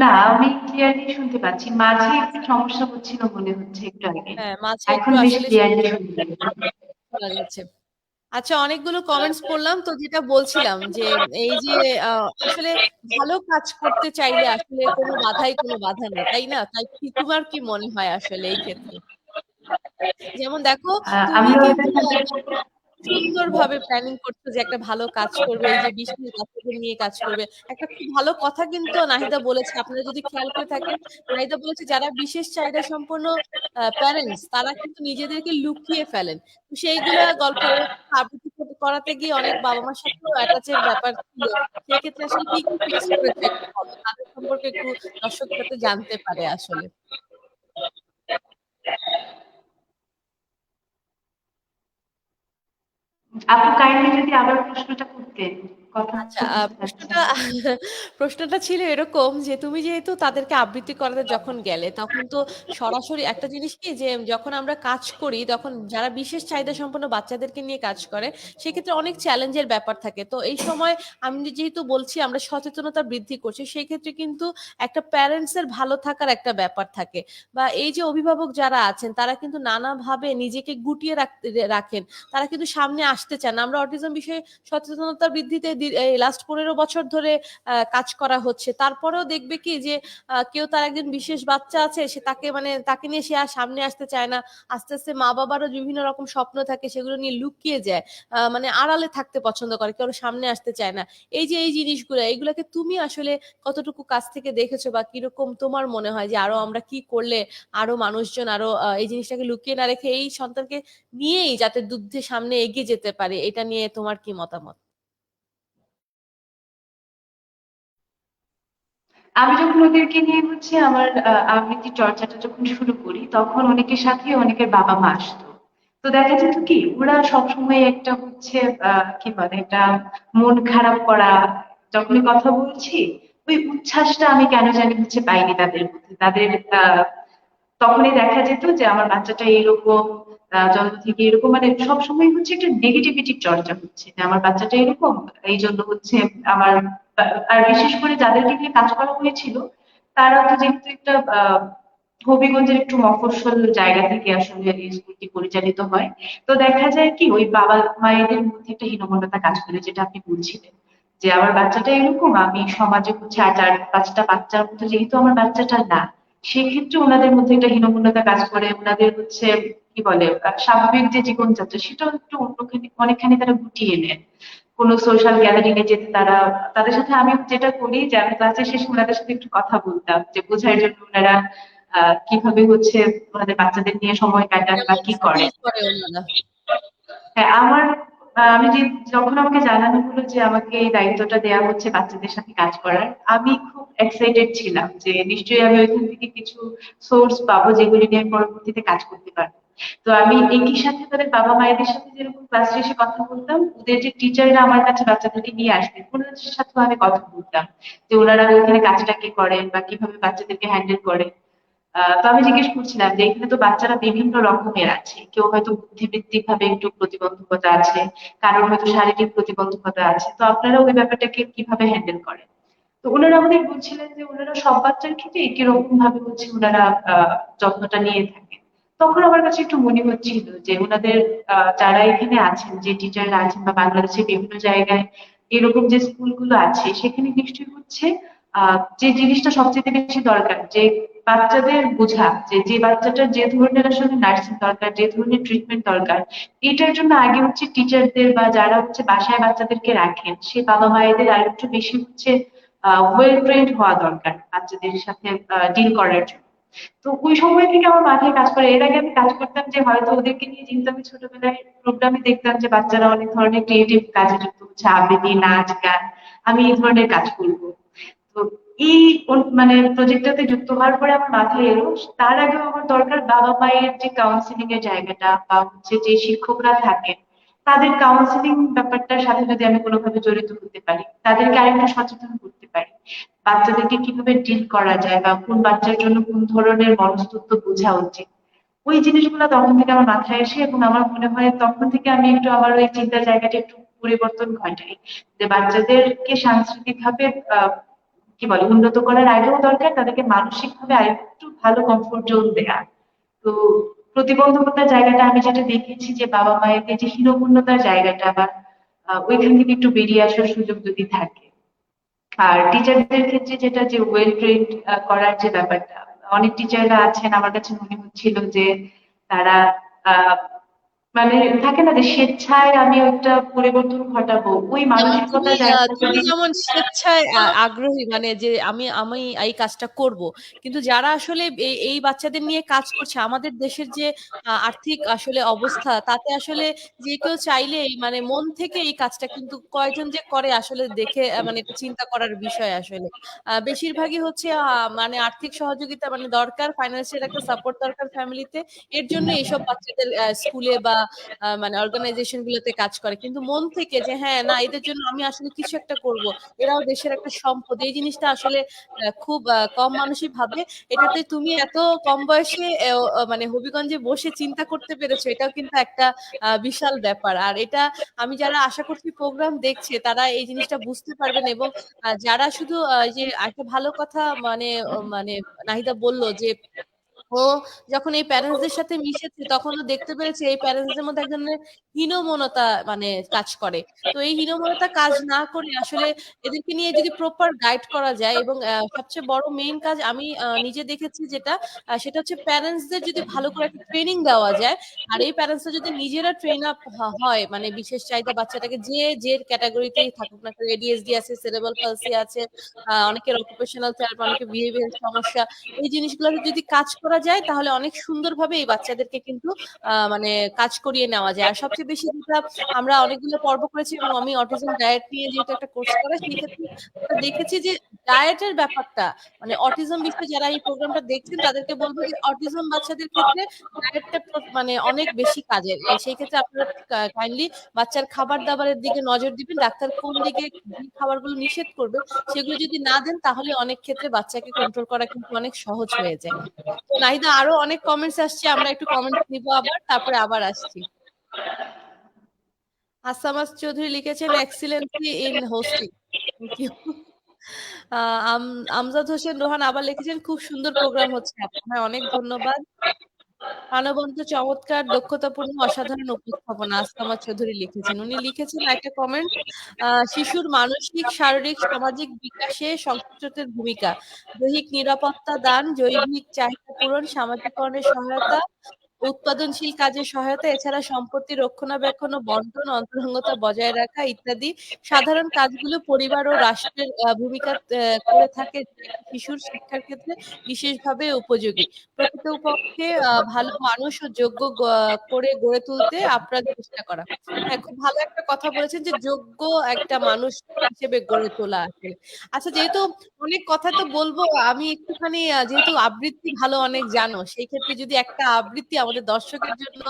না, আমি ক্লিয়ারলি শুনতে পাচ্ছি। মাঝে একটু সমস্যা হচ্ছিল মনে হচ্ছে একটু আগে। হ্যাঁ, মাঝে এখন একটু বেশ আসলে ক্লিয়ারলি শুনতে শোনা যাচ্ছে। আচ্ছা, অনেকগুলো কমেন্টস পড়লাম, তো যেটা বলছিলাম যে এই যে আসলে ভালো কাজ করতে চাইলে আসলে কোনো বাধা নেই, তাই না? তাই কি, তোমার কি মনে হয় আসলে এই ক্ষেত্রে? যেমন দেখো, তুমি আমিও কিন্তু এটার সাথে সুন্দরভাবে প্ল্যানিং করছো যে একটা ভালো কাজ করবে, এই যে বিশেষ বাচ্চাদের নিয়ে কাজ করবে। একটা খুব ভালো কথা কিন্তু নাহিদা বলেছে, আপনারা যদি খেয়াল করে থাকেন, নাহিদা বলেছে যারা বিশেষ চাহিদা সম্পন্ন প্যারেন্টস তারা কিন্তু নিজেদেরকে লুকিয়ে ফেলেন। তো সেইগুলা গল্প আবৃত্তি করাতে গিয়ে অনেক বাবা-মার সাথেও অ্যাটাচের ব্যাপার ছিল। সেক্ষেত্রে আসলে কি ফেস করেছে একটু বলো? তাদের সম্পর্কে একটু দর্শক যাতে জানতে পারে আসলে। আপু কাইন্ডলি যদি আবার প্রশ্নটা করতেন, কথা আচ্ছা, বুঝতে প্রশ্নটা পারছিলাম। প্রশ্নটা ছিল এরকম যে তুমি যেহেতু তাদেরকে আবৃত্তি করাতে যখন গেলে, তখন তো সরাসরি একটা জিনিস কি, যে যখন আমরা কাজ করি তখন যারা বিশেষ চাহিদা সম্পন্ন বাচ্চাদেরকে নিয়ে কাজ করে, সেক্ষেত্রে অনেক চ্যালেঞ্জের ব্যাপার থাকে। তো এই সময় আমি যেহেতু বলছি আমরা সচেতনতা বৃদ্ধি করছি, সেই ক্ষেত্রে কিন্তু একটা প্যারেন্টস এর ভালো থাকার একটা ব্যাপার থাকে, বা এই যে অভিভাবক যারা আছেন তারা কিন্তু নানাভাবে নিজেকে গুটিয়ে রাখেন, তারা কিন্তু সামনে আসতে চান না। আমরা অটিজম বিষয়ে সচেতনতা বৃদ্ধিতে লাস্ট 15 বছর ধরে কাজ করা হচ্ছে। তারপরেও দেখবে কি যে কেউ, তার একজন বিশেষ বাচ্চা আছে, সে তাকে নিয়ে সে আর সামনে আসতে চায় না। আস্তে আস্তে মা বাবারও বিভিন্ন রকম স্বপ্ন থাকে, সেগুলো নিয়ে লুকিয়ে যায়, আড়ালে থাকতে পছন্দ করে, কেউ সামনে আসতে চায় না। এই যে এই জিনিসগুলো, এইগুলাকে তুমি আসলে কতটুকু কাছ থেকে দেখেছো, বা কিরকম তোমার মনে হয় যে আরো আমরা কি করলে আরো মানুষজন আরো এই জিনিসটাকে লুকিয়ে না রেখে এই সন্তানকে নিয়েই যাতে দুধের সামনে এগিয়ে যেতে পারে, এটা নিয়ে তোমার কি মতামত? আমি যখন ওদেরকে নিয়ে আমার আবৃত্তি চর্চাটা যখন শুরু করি, তখন অনেকের সাথে অনেকের বাবা মা আসতো। তো দেখা যেত কি ওরা সবসময় একটা কি বলে একটা মন খারাপ করা, যখনই কথা বলছি ওই উচ্ছ্বাসটা আমি কেন জানি পাইনি তাদের মধ্যে। তাদের আহ তখনই দেখা যেত যে আমার বাচ্চাটা এরকম, জন্ম থেকে এরকম, মানে সবসময় একটা নেগেটিভিটির চর্চা হচ্ছে যে আমার বাচ্চাটা এরকম, এই জন্য আমার আর বিশেষ করে যাদেরকে নিয়ে কাজ করা হয়েছিল তারা তো যেহেতু একটা হবিগঞ্জের একটু মফস্বল জায়গা থেকে আসলে এই স্কুলটি পরিচালিত হয়। তো দেখা যায় কি ওই বাবা মায়েদের মধ্যে একটা হীনমন্যতা কাজ করে, যেটা আপনি বলছিলেন যে আমার বাচ্চাটা এরকম, আমি সমাজে আর 4-5টা বাচ্চার মধ্যে যেহেতু আমার বাচ্চাটা না, সেক্ষেত্রে ওনাদের মধ্যে একটা হীনমন্যতা কাজ করে। ওনাদের কি বলে স্বাভাবিক যে জীবনযাত্রা সেটাও একটু অনেকখানি তারা গুটিয়ে নেন। কোনো সোশ্যাল গ্যাদারিং এ যেতে তারা, তাদের সাথে আমি যেটা করি যে আমি ক্লাসের শেষে ওনাদের সাথে একটু কথা বলতাম যে বোঝার জন্য ওনারা কিভাবে ওনাদের বাচ্চাদের নিয়ে সময় কাটান বা কেমন কি করে। ফিল করে ওনারা? হ্যাঁ, আমি যখন আমাকে জানানো হলো যে আমাকে এই দায়িত্বটা দেওয়া হচ্ছে বাচ্চাদের সাথে কাজ করার, আমি খুব এক্সাইটেড ছিলাম যে নিশ্চয়ই আমি ওইখান থেকে কিছু সোর্স পাবো যেগুলি নিয়ে আমি পরবর্তীতে কাজ করতে পারবো। তো আমি একই সাথে তাদের বাবা মায়েদের সাথে যেরকম ক্লাস শেষে কথা বলতাম, ওদের যে টিচাররা আমার কাছে বাচ্চাদেরকে নিয়ে আসতেন ওনাদের সাথেও আমি কথা বলতাম যে ওনারা ওইখানে কাজটা কি করেন বা কিভাবে বাচ্চাদেরকে হ্যান্ডেল করেন। তো আমি জিজ্ঞেস করছিলাম যে এখানে তো বাচ্চারা বিভিন্ন রকমের আছে, কেউ হয়তো বুদ্ধিবৃত্তিক ভাবে একটু প্রতিবন্ধকতা আছে, কারোর হয়তো শারীরিক প্রতিবন্ধকতা আছে, তো আপনারা ওই ব্যাপারটাকে কিভাবে হ্যান্ডেল করেন। তো ওনারা আমাদের বলছিলেন যে ওনারা সব বাচ্চার ক্ষেত্রে একই রকম ভাবে ওনারা যত্নটা নিয়ে থাকেন। তখন আমার কাছে একটু মনে হচ্ছিল যে ওনাদের যারা এখানে আছেন, যে টিচাররা আছেন বা বাংলাদেশের বিভিন্ন জায়গায় এরকম যে স্কুলগুলো আছে সেখানে নিশ্চয়ই যে জিনিসটা সবচেয়ে বেশি দরকার, যে বাচ্চাদের বোঝা যে যে বাচ্চাটার যে ধরনের আসলে নার্সিং দরকার, যে ধরনের ট্রিটমেন্ট দরকার, এটার জন্য আগে টিচারদের বা যারা বাসায় বাচ্চাদেরকে রাখেন সে বাবা মায়েদের আর একটু বেশি ওয়েল ট্রেন্ড হওয়া দরকার বাচ্চাদের সাথে ডিল করার জন্য। তো ওই সময় থেকে আমার মাথায় কাজ করে। এর আগে আমি কাজ করতাম যে হয়তো ওদেরকে নিয়ে যেহেতু আমি ছোটবেলায় প্রোগ্রামে দেখতাম যে বাচ্চারা অনেক ধরনের ক্রিয়েটিভ কাজে যুক্ত হচ্ছে, আবৃত্তি, নাচ, গান, আমি এই ধরনের কাজ করবো। তো এই মানে প্রজেক্টটাতে যুক্ত হওয়ার পরে আমার মাথায় এলো তার আগেও আমার দরকার বাবা মায়ের যে কাউন্সিলিং এর জায়গাটা বা যে শিক্ষকরা থাকেন তাদের কাউন্সিলিং ব্যাপারটার সাথে যদি আমি কোনোভাবে জড়িত হতে পারি, তাদেরকে আরেকটু সচেতন করতে পারি, বাচ্চাদেরকে কিভাবে ডিল করা যায় বা কোন বাচ্চার জন্য কোন ধরনের মনস্তত্ত্ব বোঝা উচিত, ওই জিনিসগুলো তখন থেকে আমার মাথায় আসে। এবং আমার মনে হয় তখন থেকে আমি একটু আমার ওই চিন্তার জায়গাটা একটু পরিবর্তন ঘটাই যে বাচ্চাদেরকে সাংস্কৃতিক ভাবে কি বলে উন্নত করার আগেও দরকার তাদেরকে মানসিক ভাবে আরেকটু ভালো কমফোর্ট জোন দেয়া। তো প্রতিবন্ধকতার জায়গাটা আমি যেটা দেখেছি যে বাবা মায়ের যে হীনমন্যতার জায়গাটা বা ওইখান থেকে একটু বেরিয়ে আসার সুযোগ যদি থাকে। আর টিচারদের ক্ষেত্রে যেটা যে ওয়েল ট্রেন্ড করার যে ব্যাপারটা, অনেক টিচাররা আছেন আমার কাছে মনে হচ্ছিল যে তারা আহ মানে থাকে না যে স্বেচ্ছায় আমি একটা পরিবর্তন ঘটাবো, ওই যেমন মানসিকতার জায়গাটা তুমি যদি যেমন স্বেচ্ছায় আগ্রহী, মানে যে আমি আমি এই কাজটা করব, কিন্তু যারা আসলে এই বাচ্চাদের নিয়ে কাজ করছে, আমাদের দেশের যে আর্থিক আসলে অবস্থা, তাতে আসলে যে কেউ চাইলেই মানে মন থেকে এই কাজটা, কিন্তু কয়জন যে করে আসলে দেখে মানে একটু চিন্তা করার বিষয় আসলে। বেশিরভাগই হচ্ছে মানে আর্থিক সহযোগিতা মানে দরকার, ফাইন্যান্সিয়াল একটা সাপোর্ট দরকার ফ্যামিলিতে, এর জন্য এইসব বাচ্চাদের স্কুলে বা মানে অর্গানাইজেশন গুলোতে কাজ করে, কিন্তু মন থেকে যে হ্যাঁ না এদের জন্য আমি আসলে কিছু একটা করব, এরাও দেশের একটা সম্পদ, এই জিনিসটা আসলে খুব কম মানুষই ভাবে। এটাতে তুমি এত কম বয়সে মানে হবিগঞ্জে বসে চিন্তা করতে পেরেছো, এটাও কিন্তু একটা বিশাল ব্যাপার। আর এটা আমি যারা আশা করছি প্রোগ্রাম দেখছে তারা এই জিনিসটা বুঝতে পারবেন। এবং যারা শুধু যে একটা ভালো কথা মানে মানে নাহিদা বলল যে ও যখন এই প্যারেন্টসদের সাথে মিশেছে তখন ও দেখতে পেরেছে এই প্যারেন্টসদের মধ্যে এক ধরনের হীনমনতা মানে কাজ করে। তো এই হীনমনতা কাজ না করে আসলে এদেরকে নিয়ে যদি প্রপার গাইড করা যায়, এবং সবচেয়ে বড় মেইন কাজ আমি নিজে দেখেছি যেটা, সেটা হচ্ছে প্যারেন্টসদের যদি ভালো করে একটা ট্রেনিং দেওয়া যায়, আর এই প্যারেন্টসরা যদি নিজেরা ট্রেন আপ হয়, মানে বিশেষ চাহিদা বাচ্চাটাকে যে যে ক্যাটাগরিতেই থাকুক না, এডিএসডি আছে, সেরেব্রাল পলসি আছে, অনেকের অকুপেশনাল থেরাপি, অনেকের বিহেভিয়ার সমস্যা, এই জিনিসগুলোতে যদি কাজ করা যায় তাহলে অনেক সুন্দরভাবে এই বাচ্চাদেরকে কিন্তু মানে কাজ করিয়ে নেওয়া যায়। আর সবচেয়ে বেশি যেটা আমরা অনেকগুলো পর্ব করেছি এবং আমি অটিজম ডায়েট নিয়ে যেহেতু একটা কোর্স করা, সেই ক্ষেত্রে দেখেছি যে ডায়েটের ব্যাপারটা মানে অটিজম বিষয়ে যারা এই প্রোগ্রামটা দেখছেন তাদেরকে বলবো যে অটিজম বাচ্চাদের ক্ষেত্রে ডায়েটটা মানে অনেক বেশি কাজের। সেই ক্ষেত্রে আপনারা কাইন্ডলি বাচ্চার খাবার দাবারের দিকে নজর দিবেন। ডাক্তার কোন দিকে যে খাবারগুলো নিষেধ করবে সেগুলো যদি না দেন তাহলে অনেক ক্ষেত্রে বাচ্চাকে কন্ট্রোল করা কিন্তু অনেক সহজ হয়ে যায়। তো নাহিদা, আরো অনেক কমেন্টস আসছে, আমরা একটু কমেন্টস নিব আবার, তারপরে আবার আসছি। আসামাস চৌধুরী লিখেছেন excellency in hosting, thank you. Amjad Hossain Rohan আবার লিখেছেন খুব সুন্দর প্রোগ্রাম হচ্ছে আপনার, অনেক ধন্যবাদ। প্রাণবন্ত, চমৎকার, দক্ষতাপূর্ণ, অসাধারণ উপস্থাপনা, আসামাস চৌধুরী লিখেছেন। উনি লিখেছেন একটা কমেন্ট, শিশুর মানসিক, শারীরিক, সামাজিক বিকাশে সংশ্লিষ্টদের ভূমিকা, দৈহিক নিরাপত্তা দান, জৈবিক চাহিদা পূরণ, সামাজিকরণের সহায়তা, উৎপাদনশীল কাজে সহায়তা, এছাড়া সম্পত্তি রক্ষণাবেক্ষণ ও বন্টন, অন্তরঙ্গতা বজায় রাখা ইত্যাদি সাধারণ কাজগুলো পরিবার ও রাষ্ট্রের ভূমিকা করে থাকে, শিশুর শিক্ষার ক্ষেত্রে বিশেষভাবে উপযোগী। প্রকৃতপক্ষে ভালো মানুষ ও যোগ্য করে গড়ে তুলতে আপ্রাণ চেষ্টা করা। হ্যাঁ, খুব ভালো একটা কথা বলেছেন যে যোগ্য একটা মানুষ হিসেবে গড়ে তোলা আসলে। আচ্ছা, যেহেতু অনেক কথা তো বলবো, আমি একটুখানি যেহেতু আবৃত্তি ভালো অনেক জানো, সেই ক্ষেত্রে যদি একটা আবৃত্তি আমাদের দর্শকের জন্য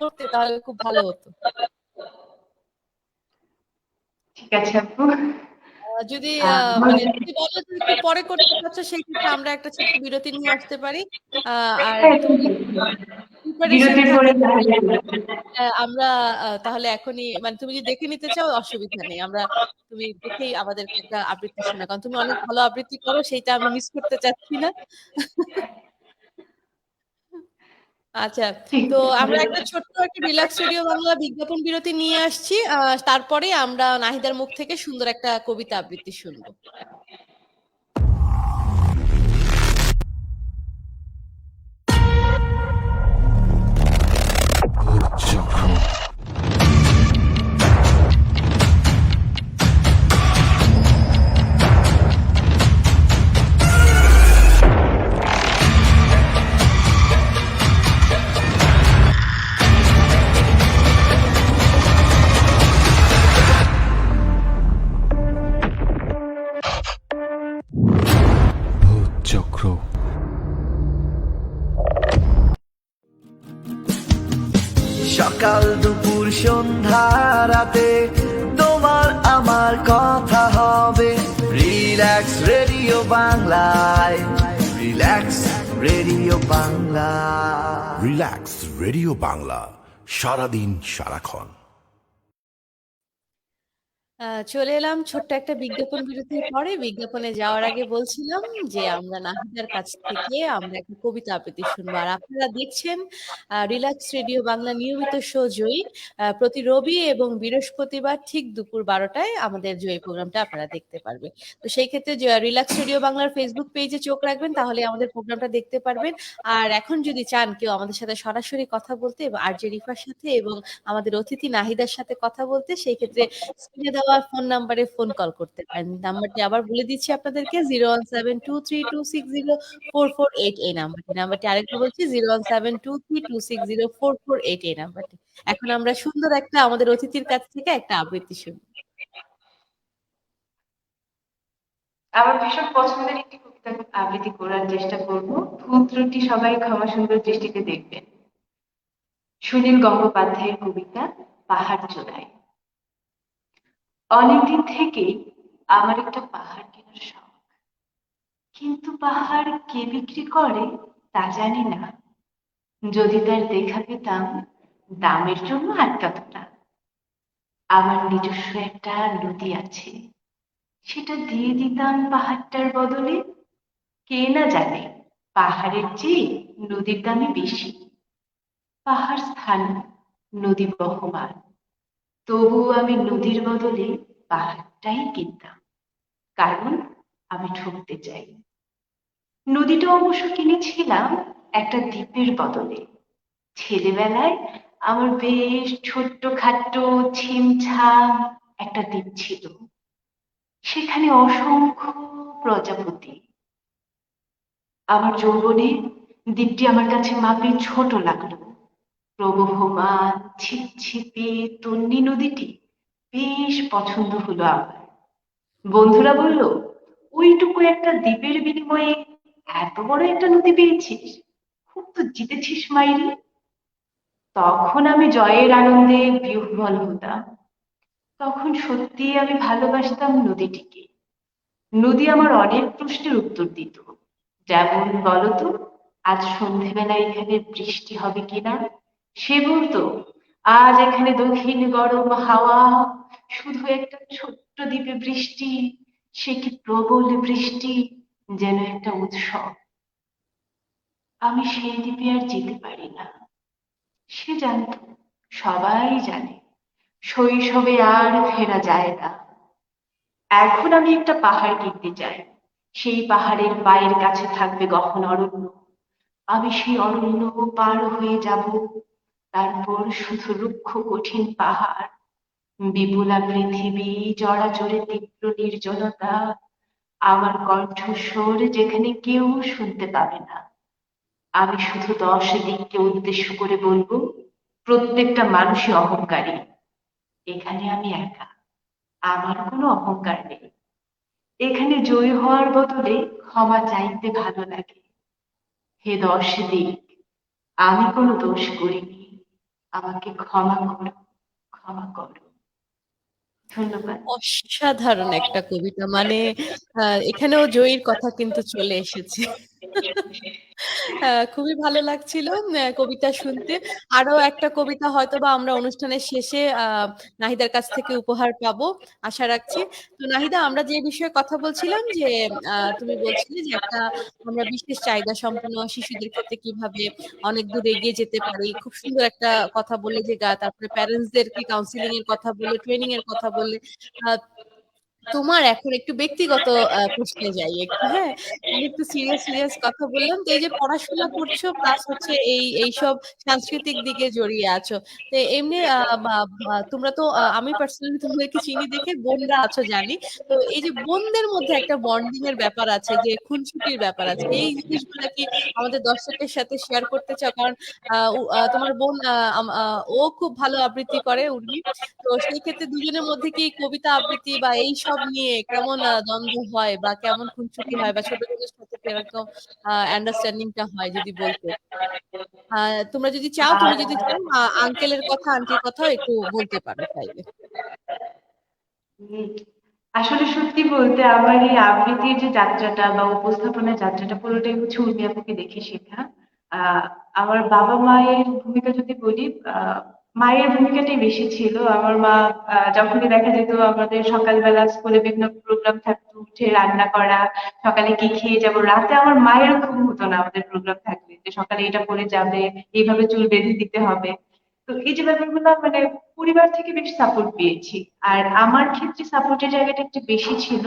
করতে তাহলে খুব ভালো হতো। ঠিক আছে আপু। যদি মানে যদি বলো যে একটু পরে করতে চাচ্ছো, সেই ক্ষেত্রে আমরা একটা ছোট্ট বিরতি নিয়ে আসতে পারি। আর হ্যাঁ, তুমি প্রিপারেশন বিরতির পরে থাকে তাহলে আমরা তাহলে এখনই মানে তুমি যদি দেখে নিতে চাও অসুবিধা নেই, আমরা তুমি দেখেই আমাদেরকে একটা আবৃত্তি শোনা, কারণ তুমি অনেক ভালো আবৃত্তি করো, সেইটা আমি মিস করতে চাচ্ছি না। আচ্ছা, ঠিক তো আমরা একটা ছোট্ট একটা রিল্যাক্স রেডিও বাংলা বিজ্ঞাপন বিরতি নিয়ে আসছি, তারপরে আমরা নাহিদার মুখ থেকে সুন্দর একটা কবিতা আবৃত্তি শুনবো। চক্র। সকাল দুপুর সন্ধ্যা রাতে তোমার আমার কথা হবে রিল্যাক্স রেডিও বাংলায়, relax radio Bangla. Relax radio Bangla, সারাদিন সারাক্ষণ। চলে এলাম ছোট্ট একটা বিজ্ঞাপন বিরতির পরে। বিজ্ঞাপনে যাওয়ার আগে বলছিলাম যে আমরা নাহিদার কাছ থেকে আমরা একটা কবিতা আবৃত্তি শুনবো। আর আপনারা দেখছেন রিল্যাক্স রেডিও বাংলা নিয়মিত শো জয়ী, প্রতি রবি এবং বৃহস্পতিবার ঠিক দুপুর 12টায় আমাদের জয়ী প্রোগ্রামটা আপনারা দেখতে পারবেন। তো সেই ক্ষেত্রে রিল্যাক্স রেডিও বাংলার ফেসবুক পেজে চোখ রাখবেন, তাহলে আমাদের প্রোগ্রামটা দেখতে পারবেন। আর এখন যদি চান কেউ আমাদের সাথে সরাসরি কথা বলতে এবং আরজে রিফার সাথে এবং আমাদের অতিথি নাহিদার সাথে কথা বলতে, সেই ক্ষেত্রে স্ক্রিনে দেওয়া ফোন নাম্বারে ফোন কল করতে পারেন। নাম্বারটি আবার বলে দিচ্ছি আপনাদেরকে, 01723260448, এই নাম্বারটি আরেকবার বলছি, 01723260448, এই নাম্বারটি। এখন আমরা সুন্দর একটা আমাদের অতিথির কাছ থেকে একটা আবৃত্তি শুনবো। আমার ভীষণ পছন্দের একটি কবিতা আবৃত্তি করার চেষ্টা করব। ভুল ত্রুটি সবাই ক্ষমা সুন্দর দৃষ্টিতে দেখবেন। সুনীল গঙ্গোপাধ্যায়ের কবিতা পাহাড় চূড়ায়। অনেকদিন থেকেই আমার একটা পাহাড় কেনার শখ, কিন্তু পাহাড় কে বিক্রি করে তা জানি না। যদি তার দেখা পেতাম, দামের জন্য আটকাত না। আমার নিজস্ব একটা নদী আছে, সেটা দিয়ে দিতাম পাহাড়টার বদলে। কে না জানে পাহাড়ের চেয়ে নদীর দামই বেশি। পাহাড় স্থান, নদী বহমান, তবুও আমি নদীর বদলে পাহাড়টাই কিনতাম, কারণ আমি ঠকতে চাই। নদীটা অবশ্য কিনেছিলাম একটা দ্বীপের বদলে। ছেলেবেলায় আমার বেশ ছোট্ট খাট্ট ছিমছাম একটা দ্বীপ ছিল, সেখানে অসংখ্য প্রজাপতি। আমার যৌবনে দ্বীপটি আমার কাছে মাপে ছোট লাগলো। প্রবহমান ছিপছিপে তন্বী নদীটি বেশ পছন্দ হলো আমার। বন্ধুরা বলল, ওইটুকু একটা দ্বীপের বিনিময়ে এত বড় একটা নদী পেয়েছিস, খুব তো জিতেছিস মাইরি। তখন আমি জয়ের আনন্দে বিহ্বল হতাম। তখন সত্যিই আমি ভালোবাসতাম নদীটিকে। নদী আমার অনেক প্রশ্নের উত্তর দিত। যেমন বলতো, আজ সন্ধেবেলা এখানে বৃষ্টি হবে কিনা। সে বলতো, আজ এখানে দক্ষিণ গরম হাওয়া, শুধু একটা ছোট্ট দ্বীপে বৃষ্টি, সে কি প্রবল বৃষ্টি, যেন একটা উৎসব। আমি সেই দ্বীপে আর যেতে পারি না। সে জানতো, সবাই জানে, শৈশবে আর ফেরা যায় না। এখন আমি একটা পাহাড় কিনতে চাই। সেই পাহাড়ের পায়ের কাছে থাকবে গহন অরণ্য। আমি সেই অরণ্য পার হয়ে যাব। তারপর শুধু রুক্ষ কঠিন পাহাড়, বিপুলা পৃথিবী, জড়াজড়ে তীব্র নির্জনতা, আমার কণ্ঠস্বর যেখানে কেউ শুনতে পাবে না। আমি শুধু 10 দিককে উদ্দেশ্য করে বলবো, প্রত্যেকটা মানুষই অহংকারী। এখানে আমি একা, আমার কোনো অহংকার নেই। এখানে জয়ী হওয়ার বদলে ক্ষমা চাইতে ভালো লাগে। হে 10 দিক, আমি কোনো দোষ করিনি, আমাকে ক্ষমা করো, ক্ষমা করো। ধন্যবাদ। অসাধারণ একটা কবিতা, মানে এখানেও জয়ীর কথা কিন্তু চলে এসেছে। খুবই ভালো লাগছিল কবিতা শুনতে। আরো একটা কবিতা হয়তোবা আমরা অনুষ্ঠানের শেষে নাহিদার কাছ থেকে উপহার পাবো, আশা রাখছি। তো নাহিদা, আমরা যে বিষয়ে কথা বলছিলাম যে তুমি বলছিলে যে একটা আমরা বিশেষ চাহিদা সম্পন্ন শিশুদের ক্ষেত্রে কিভাবে অনেক দূর এগিয়ে যেতে পারি। খুব সুন্দর একটা কথা বললে যে তারপরে প্যারেন্টসদেরকে কাউন্সিলিং এর কথা বললে, ট্রেনিং এর কথা বললে। আহ, তোমার এখন একটু ব্যক্তিগত প্রশ্নে যাই একটু, হ্যাঁ। আমি একটু সিরিয়াস সিরিয়াস কথা বললাম, তো এই যে পড়াশোনা করছো প্লাস হচ্ছে এইসব সাংস্কৃতিক দিকে জড়িয়ে আছো, তো এমনি তোমরা তো আমি পার্সোনালি তোমাদেরকে চিনি দেখে বোনরা আছো জানি। তো এই যে বোনদের মধ্যে একটা বন্ডিং এর ব্যাপার আছে, যে খুনসুটির ব্যাপার আছে, এই জিনিসগুলো কি আমাদের দর্শকের সাথে শেয়ার করতে চাও? কারণ তোমার বোন ও খুব ভালো আবৃত্তি করে, উর্মি। তো সেই ক্ষেত্রে দুজনের মধ্যে কি কবিতা আবৃত্তি বা এই সব নিয়ে কেমন দ্বন্দ্ব হয়, বা কেমন খুনসুটি হয়, বা ছোট বোনের সাথে কিরকম আন্ডারস্ট্যান্ডিংটা হয়, যদি বলতে। তোমরা যদি চাও, তুমি যদি চাও আঙ্কেলের কথা আন্টির কথাও একটু বলতে পারো চাইলে। উম, আসলে সত্যি বলতে আমার এই আবৃত্তির যে যাত্রাটা বা উপস্থাপনার যাত্রাটা পুরোটাই হচ্ছে উর্মি আপুকে দেখে শেখা। আহ আমার বাবা মায়ের ভূমিকা যদি বলি, মায়ের ভূমিকাটাই বেশি ছিল। আমার মা যখনই দেখা যেত আমাদের সকালবেলা স্কুলে বিভিন্ন প্রোগ্রাম থাকতো, উঠে রান্না করা, সকালে কি খেয়ে যাব, রাতে আমার মায়ের ঘুম হতো না আমাদের প্রোগ্রাম থাকলে, যে সকালে এটা পরে যাবে, এইভাবে চুল বেঁধে দিতে হবে। তো এই যে ব্যাপারগুলো মানে পরিবার থেকে বেশ সাপোর্ট পেয়েছি। আর আমার ক্ষেত্রে সাপোর্টের জায়গাটা একটু বেশি ছিল,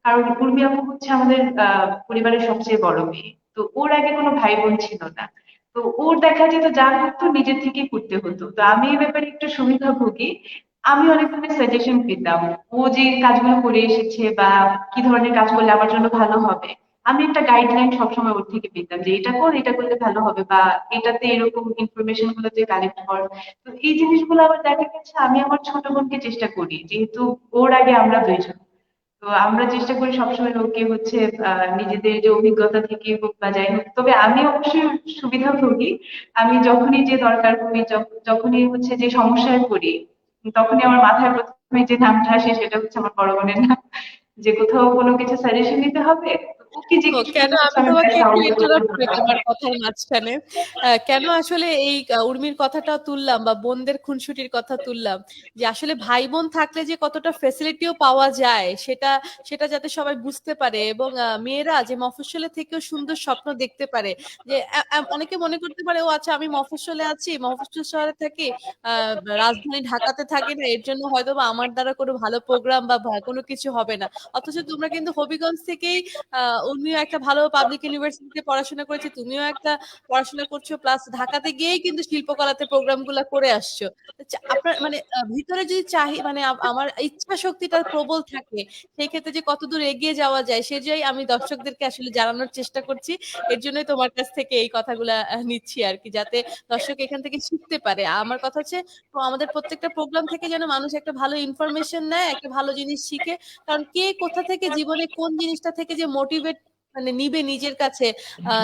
কারণ উর্মি আপু হচ্ছে আমাদের পরিবারের সবচেয়ে বড় মেয়ে। তো ওর আগে কোনো ভাই বোন ছিল না। তো ওর দেখা যেত যা করতো নিজের থেকেই করতে হতো। তো আমি এই ব্যাপারে একটু সুবিধাভোগী। আমি অনেক ধরনের সাজেশন পেতাম। ও যে কাজগুলো করে এসেছে বা কি ধরনের কাজ করলে আমার জন্য ভালো হবে, আমি একটা গাইডলাইন সবসময় ওর থেকে পেতাম, যে এটা কর, এটা করলে ভালো হবে, বা এটাতে এরকম ইনফরমেশন গুলো তুই কালেক্ট কর। তো এই জিনিসগুলো আবার দেখা গেছে আমি আমার ছোট বোনকে চেষ্টা করি, যেহেতু ওর আগে আমরা দুইজন। তো আমরা চেষ্টা করি সবসময় ওকে হচ্ছে নিজেদের যে অভিজ্ঞতা থেকে হোক বা যাই হোক, তবে আমি অবশ্যই সুবিধাভোগী। আমি যখনই যে দরকার করি, যখনই হচ্ছে যে সমস্যায় পড়ি, তখনই আমার মাথায় প্রথমে যে নামটা আসে সেটা হচ্ছে আমার বড় বোনের নাম। যে কোথাও কোনো কিছু সাজেশন নিতে হবে, তো ওকে ও জিজ্ঞেস কেন, করলে হচ্ছে আমি আমি তোমাকে প্রায় একটু সাহায্য ইন্টারাপ্ট করি করতে তোমার পারি। কথার মাঝখানে। কেন আসলে এই উর্মির কথাটাও তুললাম, বা বোনদের খুনসুটির কথা তুললাম, যে আসলে ভাই বোন থাকলে যে কতটা ফেসিলিটিও পাওয়া যায়, সেটা সেটা যাতে সবাই বুঝতে পারে, এবং মেয়েরা যে মফস্বলে থেকেও সুন্দর স্বপ্ন দেখতে পারে। যে অনেকে মনে করতে পারে, ও আচ্ছা আমি মফস্বলে আছি, মফস্বল শহরে থাকি, আহ রাজধানী ঢাকাতে থাকি না, এর জন্য হয়তো বা আমার দ্বারা কোনো ভালো প্রোগ্রাম বা কোনো কিছু হবে না। অথচ তোমরা কিন্তু হবিগঞ্জ থেকেই উনিও একটা ভালো পাবলিক ইউনিভার্সিটিতে পড়াশোনা করেছে, তুমিও একটা পড়াশোনা করছো, প্লাস ঢাকাতে গিয়েই কিন্তু শিল্পকলাতে প্রোগ্রামগুলা করে আসছো। আপনার মানে ভিতরে যদি মানে আমার ইচ্ছা শক্তিটা প্রবল থাকে, সেই ক্ষেত্রে যে কতদূর এগিয়ে যাওয়া যায় সেটাই আমি দর্শকদেরকে আসলে জানানোর চেষ্টা করছি। এর জন্যই তোমার কাছ থেকে এই কথাগুলা নিচ্ছি আরকি, যাতে দর্শক এখান থেকে শিখতে পারে। আমার কথা হচ্ছে আমাদের প্রত্যেকটা প্রোগ্রাম থেকে যেন মানুষ একটা ভালো ইনফরমেশন নেয়, একটা ভালো জিনিস শিখে। কারণ কে কোথা থেকে জীবনে কোন জিনিসটা থেকে যে মোটিভেট মানে নিবে নিজের কাছে,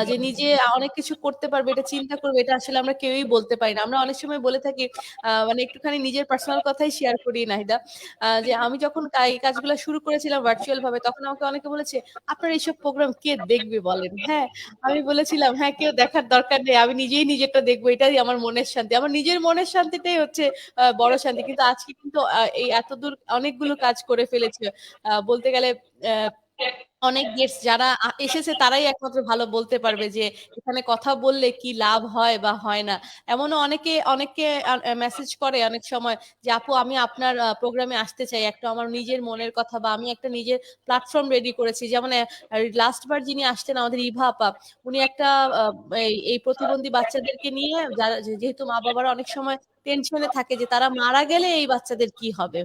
যে নিজে অনেক কিছু করতে পারবে এটা চিন্তা করবে, এটা আসলে আমরা কেউই বলতে পারি না। আমরা অনেক সময় বলে থাকি, মানে একটুখানি নিজের পার্সোনাল কথাই শেয়ার করি নাহিদা, যে আমি যখন এই কাজগুলো শুরু করেছিলাম ভার্চুয়াল ভাবে, তখন আমাকে অনেকে বলেছে আপনার এইসব প্রোগ্রাম কে দেখবে বলেন। হ্যাঁ, আমি বলেছিলাম হ্যাঁ, কেউ দেখার দরকার নেই, আমি নিজেই নিজেরটা দেখবো, এটাই আমার মনের শান্তি। আমার নিজের মনের শান্তিটাই হচ্ছে বড় শান্তি। কিন্তু আজকে কিন্তু এই এতদূর অনেকগুলো কাজ করে ফেলেছে, বলতে গেলে আহ অনেক গেস্ট যারা এসেছে তারাই একমাত্র ভালো বলতে পারবে যে এখানে কথা বললে কি লাভ হয় বা হয় না। এমনও অনেকে মেসেজ করে অনেক সময় যে আপু আমি আপনার প্রোগ্রামে আসতে চাই, একটা আমার নিজের মনের কথা বা আমি একটা নিজের প্ল্যাটফর্ম রেডি করেছি। যেমন লাস্ট বার যিনি আসতেন আমাদের ইভা আপা, উনি একটা আহ, এই প্রতিবন্ধী বাচ্চাদেরকে নিয়ে, যারা যেহেতু মা বাবারা অনেক সময় টেনশনে থাকে যে তারা মারা গেলে এই বাচ্চাদের কি হবে,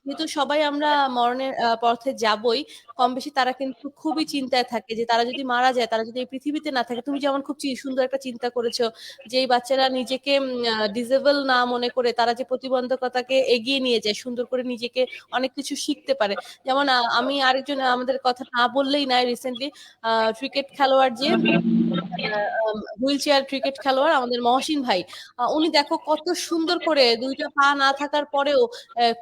যেহেতু সবাই আমরা মরণের পথে যাবই, কম বেশি তারা কিন্তু খুবই চিন্তায় থাকে যে তারা যদি মারা যায়, তারা যদি এই পৃথিবীতে না থাকে। তুমি যেমন খুব সুন্দর একটা চিন্তা করেছো যে এই বাচ্চারা নিজেকে ডিসেবল না মনে করে তারা যে প্রতিবন্ধকতাকে এগিয়ে নিয়ে যায়, সুন্দর করে নিজেকে অনেক কিছু শিখতে পারে। যেমন আমি আরেকজন আমাদের কথা না বললেই নাই, রিসেন্টলি ক্রিকেট খেলোয়াড় যে হুইল চেয়ার ক্রিকেট খেলোয়াড় আমাদের মহসিন ভাই, উনি দেখো কত সুন্দর করে দুইটা পা না থাকার পরেও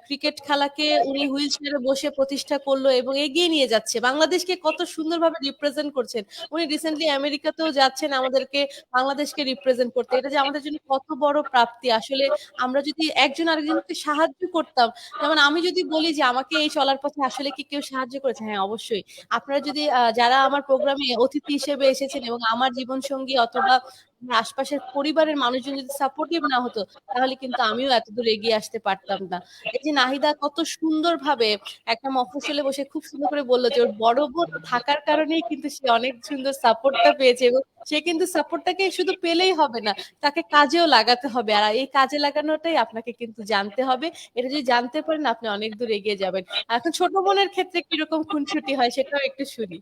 ক্রিকেট খেলাকে উনি হুইল চেয়ারে বসে প্রতিষ্ঠা করলো এবং এগিয়ে নিয়ে যাচ্ছে, বাংলাদেশকে কত সুন্দরভাবে রিপ্রেজেন্ট করছেন। উনি রিসেন্টলি আমেরিকাতেও যাচ্ছেন আমাদেরকে, বাংলাদেশকে রিপ্রেজেন্ট করতে। এটা যে আমাদের জন্য কত বড় প্রাপ্তি। আসলে আমরা যদি একজন আরেকজনকে সাহায্য করতাম, যেমন আমি যদি বলি যে আমাকে এই চলার পথে আসলে কি কেউ সাহায্য করেছে, হ্যাঁ অবশ্যই। আপনারা যদি যারা আমার প্রোগ্রামে অতিথি হিসেবে এসেছেন এবং আমার জীবন সঙ্গী অথবা আমার আশপাশের পরিবারের মানুষজন যদি সাপোর্টিভ না হতো, তাহলে কিন্তু আমিও এতদূর এগিয়ে আসতে পারতাম না। এই যে নাহিদা কত সুন্দরভাবে একটা মফস্বলে বসে খুব সুন্দর করে বললো যে ওর বড় বোন থাকার কারণেই কিন্তু সে অনেক সুন্দর সাপোর্টটা পেয়েছে, এবং সে কিন্তু সাপোর্টটাকে শুধু পেলেই হবে না, তাকে কাজেও লাগাতে হবে। আর এই কাজে লাগানোটাই আপনাকে কিন্তু জানতে হবে। এটা যদি জানতে পারেন আপনি অনেক দূর এগিয়ে যাবেন। এখন ছোট বোনের ক্ষেত্রে কিরকম খুনসুটি হয় সেটাও একটু শুনি।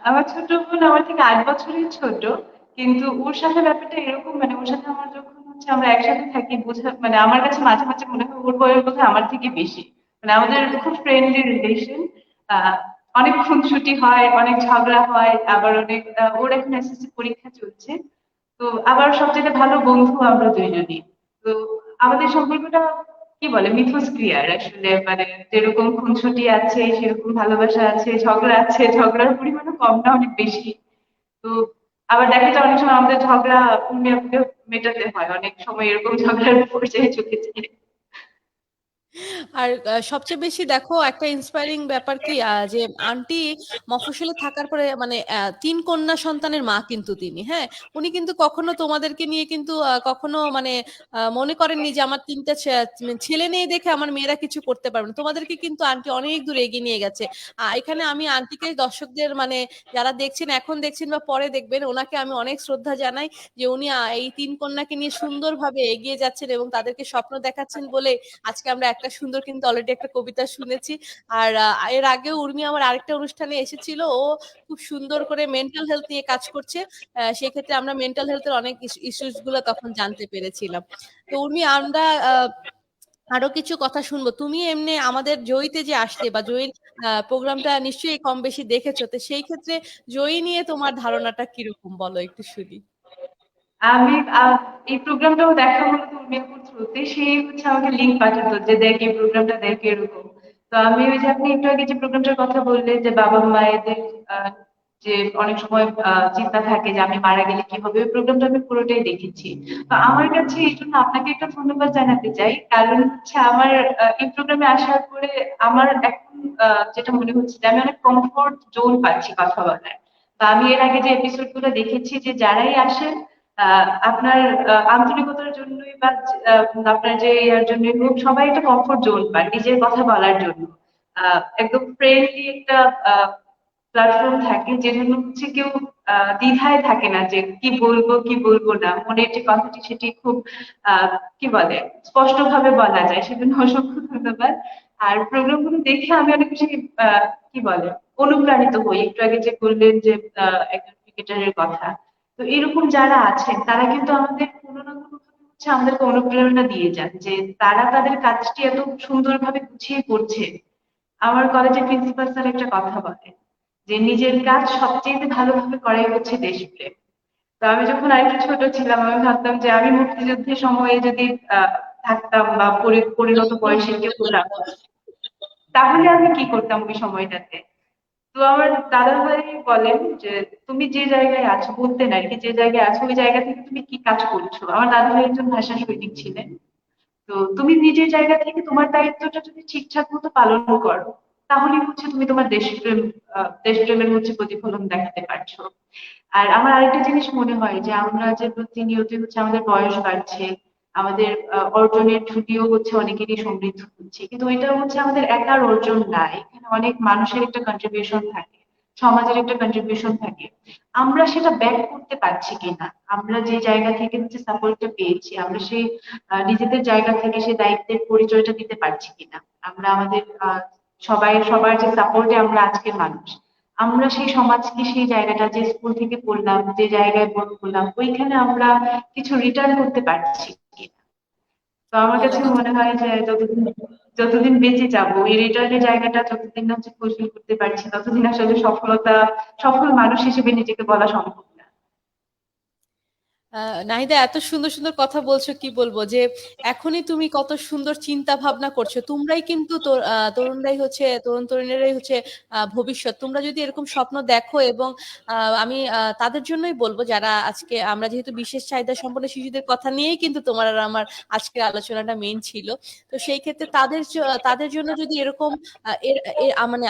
আমার ছোট বোন আমার থেকে 8 বছরের ছোট, কিন্তু ওর সাথে ব্যাপারটা এরকম, মানে ওর সাথে আমার যখন হচ্ছে আমরা একসাথে থাকি বোঝা, মানে আমার কাছে মাঝে মাঝে মনে হয় ওর বয়স বোধহয় আমার থেকে বেশি। মানে আমাদের খুব ফ্রেন্ডলি রিলেশন। অনেক খুনসুটি হয়, অনেক ঝগড়া হয়, আবার অনেক ওর এখন এসএসসি পরীক্ষা চলছে, তো আবার সবচেয়ে ভালো বন্ধু আমরা দুইজনই। তো আমাদের সম্পর্কটা কি বলে মিথস্ক্রিয়ার আসলে, মানে যেরকম খুনসুটি আছে সেরকম ভালোবাসা আছে, ঝগড়া আছে, ঝগড়ার পরিমাণও কম না অনেক বেশি। তো আবার দেখা যায় অনেক সময় আমাদের ঝগড়া মেটাতে হয়, অনেক সময় এরকম ঝগড়ার পর্যায়ে চলে যায়। আর সবচেয়ে বেশি দেখো একটা ইন্সপায়ারিং ব্যাপার কি, যে আন্টি মফস্বলে থাকার পরে মানে 3 কন্যা সন্তানের মা কিন্তু তিনি, হ্যাঁ, উনি কিন্তু কখনো তোমাদেরকে নিয়ে কিন্তু কখনো মানে মনে করেননি যে আমার 3টা ছেলে নেই দেখে আমার মেয়েরা কিছু করতে পারবে না। তোমাদেরকে কিন্তু আন্টি অনেক দূর এগিয়ে নিয়ে গেছে। এখানে আমি আন্টিকে দর্শকদের মানে যারা দেখছেন, এখন দেখছেন বা পরে দেখবেন, ওনাকে আমি অনেক শ্রদ্ধা জানাই যে উনি এই 3 কন্যাকে নিয়ে সুন্দরভাবে এগিয়ে যাচ্ছেন এবং তাদেরকে স্বপ্ন দেখাচ্ছেন বলে আজকে আমরা একটা সুন্দর কিন্তু অলরেডি একটা কবিতা শুনেছি। আর এর আগেও উর্মি আমার আরেকটা অনুষ্ঠানে এসেছিল, ও খুব সুন্দর করে মেন্টাল হেলথ নিয়ে কাজ করছে। সেক্ষেত্রে আমরা মেন্টাল হেলথের অনেক ইস্যুস গুলো তখন জানতে পেরেছিলাম। তো উর্মি, আমরা আরো কিছু কথা শুনবো। তুমি এমনি আমাদের জয়ীতে যে আসতে বা জয়ীর প্রোগ্রামটা নিশ্চয়ই কম বেশি দেখেছো, তো সেই ক্ষেত্রে জয়ী নিয়ে তোমার ধারণাটা কিরকম বলো একটু শুনি। আমি এই প্রোগ্রামটাও দেখা হলো উর্মিয়াপুর থ্রুতে, সে হচ্ছে আমাকে লিঙ্ক পাঠাতো যে দেখ এই প্রোগ্রামটা দেখ এরকম। তো আমি ওই যে আপনি একটু আগে যে প্রোগ্রামটার কথা বললেন যে বাবা মায়েদের আহ, যে অনেক সময় চিন্তা থাকে যে আমি মারা গেলে কি হবে, ওই প্রোগ্রামটা আমি পুরোটাই দেখেছি। তো আমার কাছে এই জন্য আপনাকে একটা ধন্যবাদ জানাতে চাই, কারণ হচ্ছে আমার এই প্রোগ্রামে আসার পরে আমার এখন যেটা মনে হচ্ছে যে আমি অনেক কমফোর্ট জোন পাচ্ছি কথা বলার। বা আমি এর আগে যে এপিসোড গুলো দেখেছি যে যারাই আসেন আপনার আন্তরিকতার জন্যই বা আপনার যে ইয়ার জন্যই হোক, সবাই একটা কমফোর্ট জোন পান নিজের কথা বলার জন্য। একদম ফ্রেন্ডলি একটা প্ল্যাটফর্ম থাকে, যেখানে হচ্ছে কেউ দ্বিধায় থাকে না যে কি বলবো কি বলবো না, মনের যে কথাটি সেটি খুব কি বলে স্পষ্ট ভাবে বলা যায়। সেজন্য অসংখ্য ধন্যবাদ। আর প্রোগ্রামগুলো দেখে আমি অনেক বেশি কি বলে অনুপ্রাণিত হই। একটু আগে যে বললেন যে একজন ক্রিকেটারের কথা, তো এরকম যারা আছেন তারা কিন্তু আমাদের কোনো না কোনো ভাবে হচ্ছে আমাদেরকে অনুপ্রেরণা দিয়ে যান, যে তারা তাদের কাজটি এত সুন্দরভাবে গুছিয়ে করছে। আমার কলেজের প্রিন্সিপাল স্যার একটা কথা বলেন যে নিজের কাজ সবচেয়ে ভালোভাবে করাই হচ্ছে দেশপ্রেম। তো আমি যখন আরেকটু ছোট ছিলাম আমি ভাবতাম যে আমি মুক্তিযুদ্ধের সময়ে যদি থাকতাম বা পরিণত বয়সে কেউ হতাম, তাহলে আমি কি করতাম ওই সময়টাতে। তো আমার দাদা ভাই বলেন যে তুমি যে জায়গায় আছো, বলতেন আর কি, যে জায়গায় আছো ওই জায়গা থেকে তুমি কি কাজ করছো। আমার দাদা ভাই একজন ভাষা সৈনিক ছিলেন। তো তুমি নিজের জায়গা থেকে তোমার দায়িত্বটা যদি ঠিকঠাক মতো পালন করো, তাহলে হচ্ছে তুমি তোমার দেশপ্রেমের হচ্ছে প্রতিফলন দেখাতে পারছো। আর আমার আরেকটা জিনিস মনে হয় যে আমরা যে প্রতিনিয়ত হচ্ছে আমাদের বয়স বাড়ছে, আমাদের অর্জনের ঝুঁকিও হচ্ছে অনেকেরই সমৃদ্ধ হচ্ছে, কিন্তু এটা হচ্ছে আমাদের একার অর্জন না, এখানে অনেক মানুষের একটা কন্ট্রিবিউশন থাকে, সমাজের একটা কন্ট্রিবিউশন থাকে। আমরা সেটা ব্যাক করতে পারছি কিনা, আমরা যে জায়গা থেকে হচ্ছে সাপোর্টটা পেয়েছি, আমরা সেই নিজেদের জায়গা থেকে সেই দায়িত্বের পরিচয়টা দিতে পারছি কিনা। আমরা আমাদের সবার যে সাপোর্টে আমরা আজকের মানুষ, আমরা সেই সমাজকে সেই জায়গাটা, যে স্কুল থেকে পড়লাম, যে জায়গায় বড় হলাম, ওইখানে আমরা কিছু রিটার্ন করতে পারছি কিনা। তো আমার ভালো কাছে কথা। মনে হয় যে যতদিন বেঁচে যাবো, এই রিটার্নের জায়গাটা যতদিন না হচ্ছে ফুলফিল করতে পারছি, ততদিন আসলে সফল মানুষ হিসেবে নিজেকে বলা সম্ভব না। নাহিদা, এত সুন্দর সুন্দর কথা বলছো, কি বলবো যে এখনই তুমি কত সুন্দর চিন্তা ভাবনা করছো। তোমরাই কিন্তু তরুণরাই হচ্ছে, তরুণ তরুণীরাই হচ্ছে ভবিষ্যৎ। তোমরা যদি এরকম স্বপ্ন দেখো, এবং আমি তাদের জন্যই বলবো যারা আজকে, আমরা যেহেতু বিশেষ চাহিদা সম্পন্ন শিশুদের কথা নিয়েই কিন্তু তোমার আর আমার আজকের আলোচনাটা মেইন ছিল। তো সেই ক্ষেত্রে তাদের জন্য যদি এরকম মানে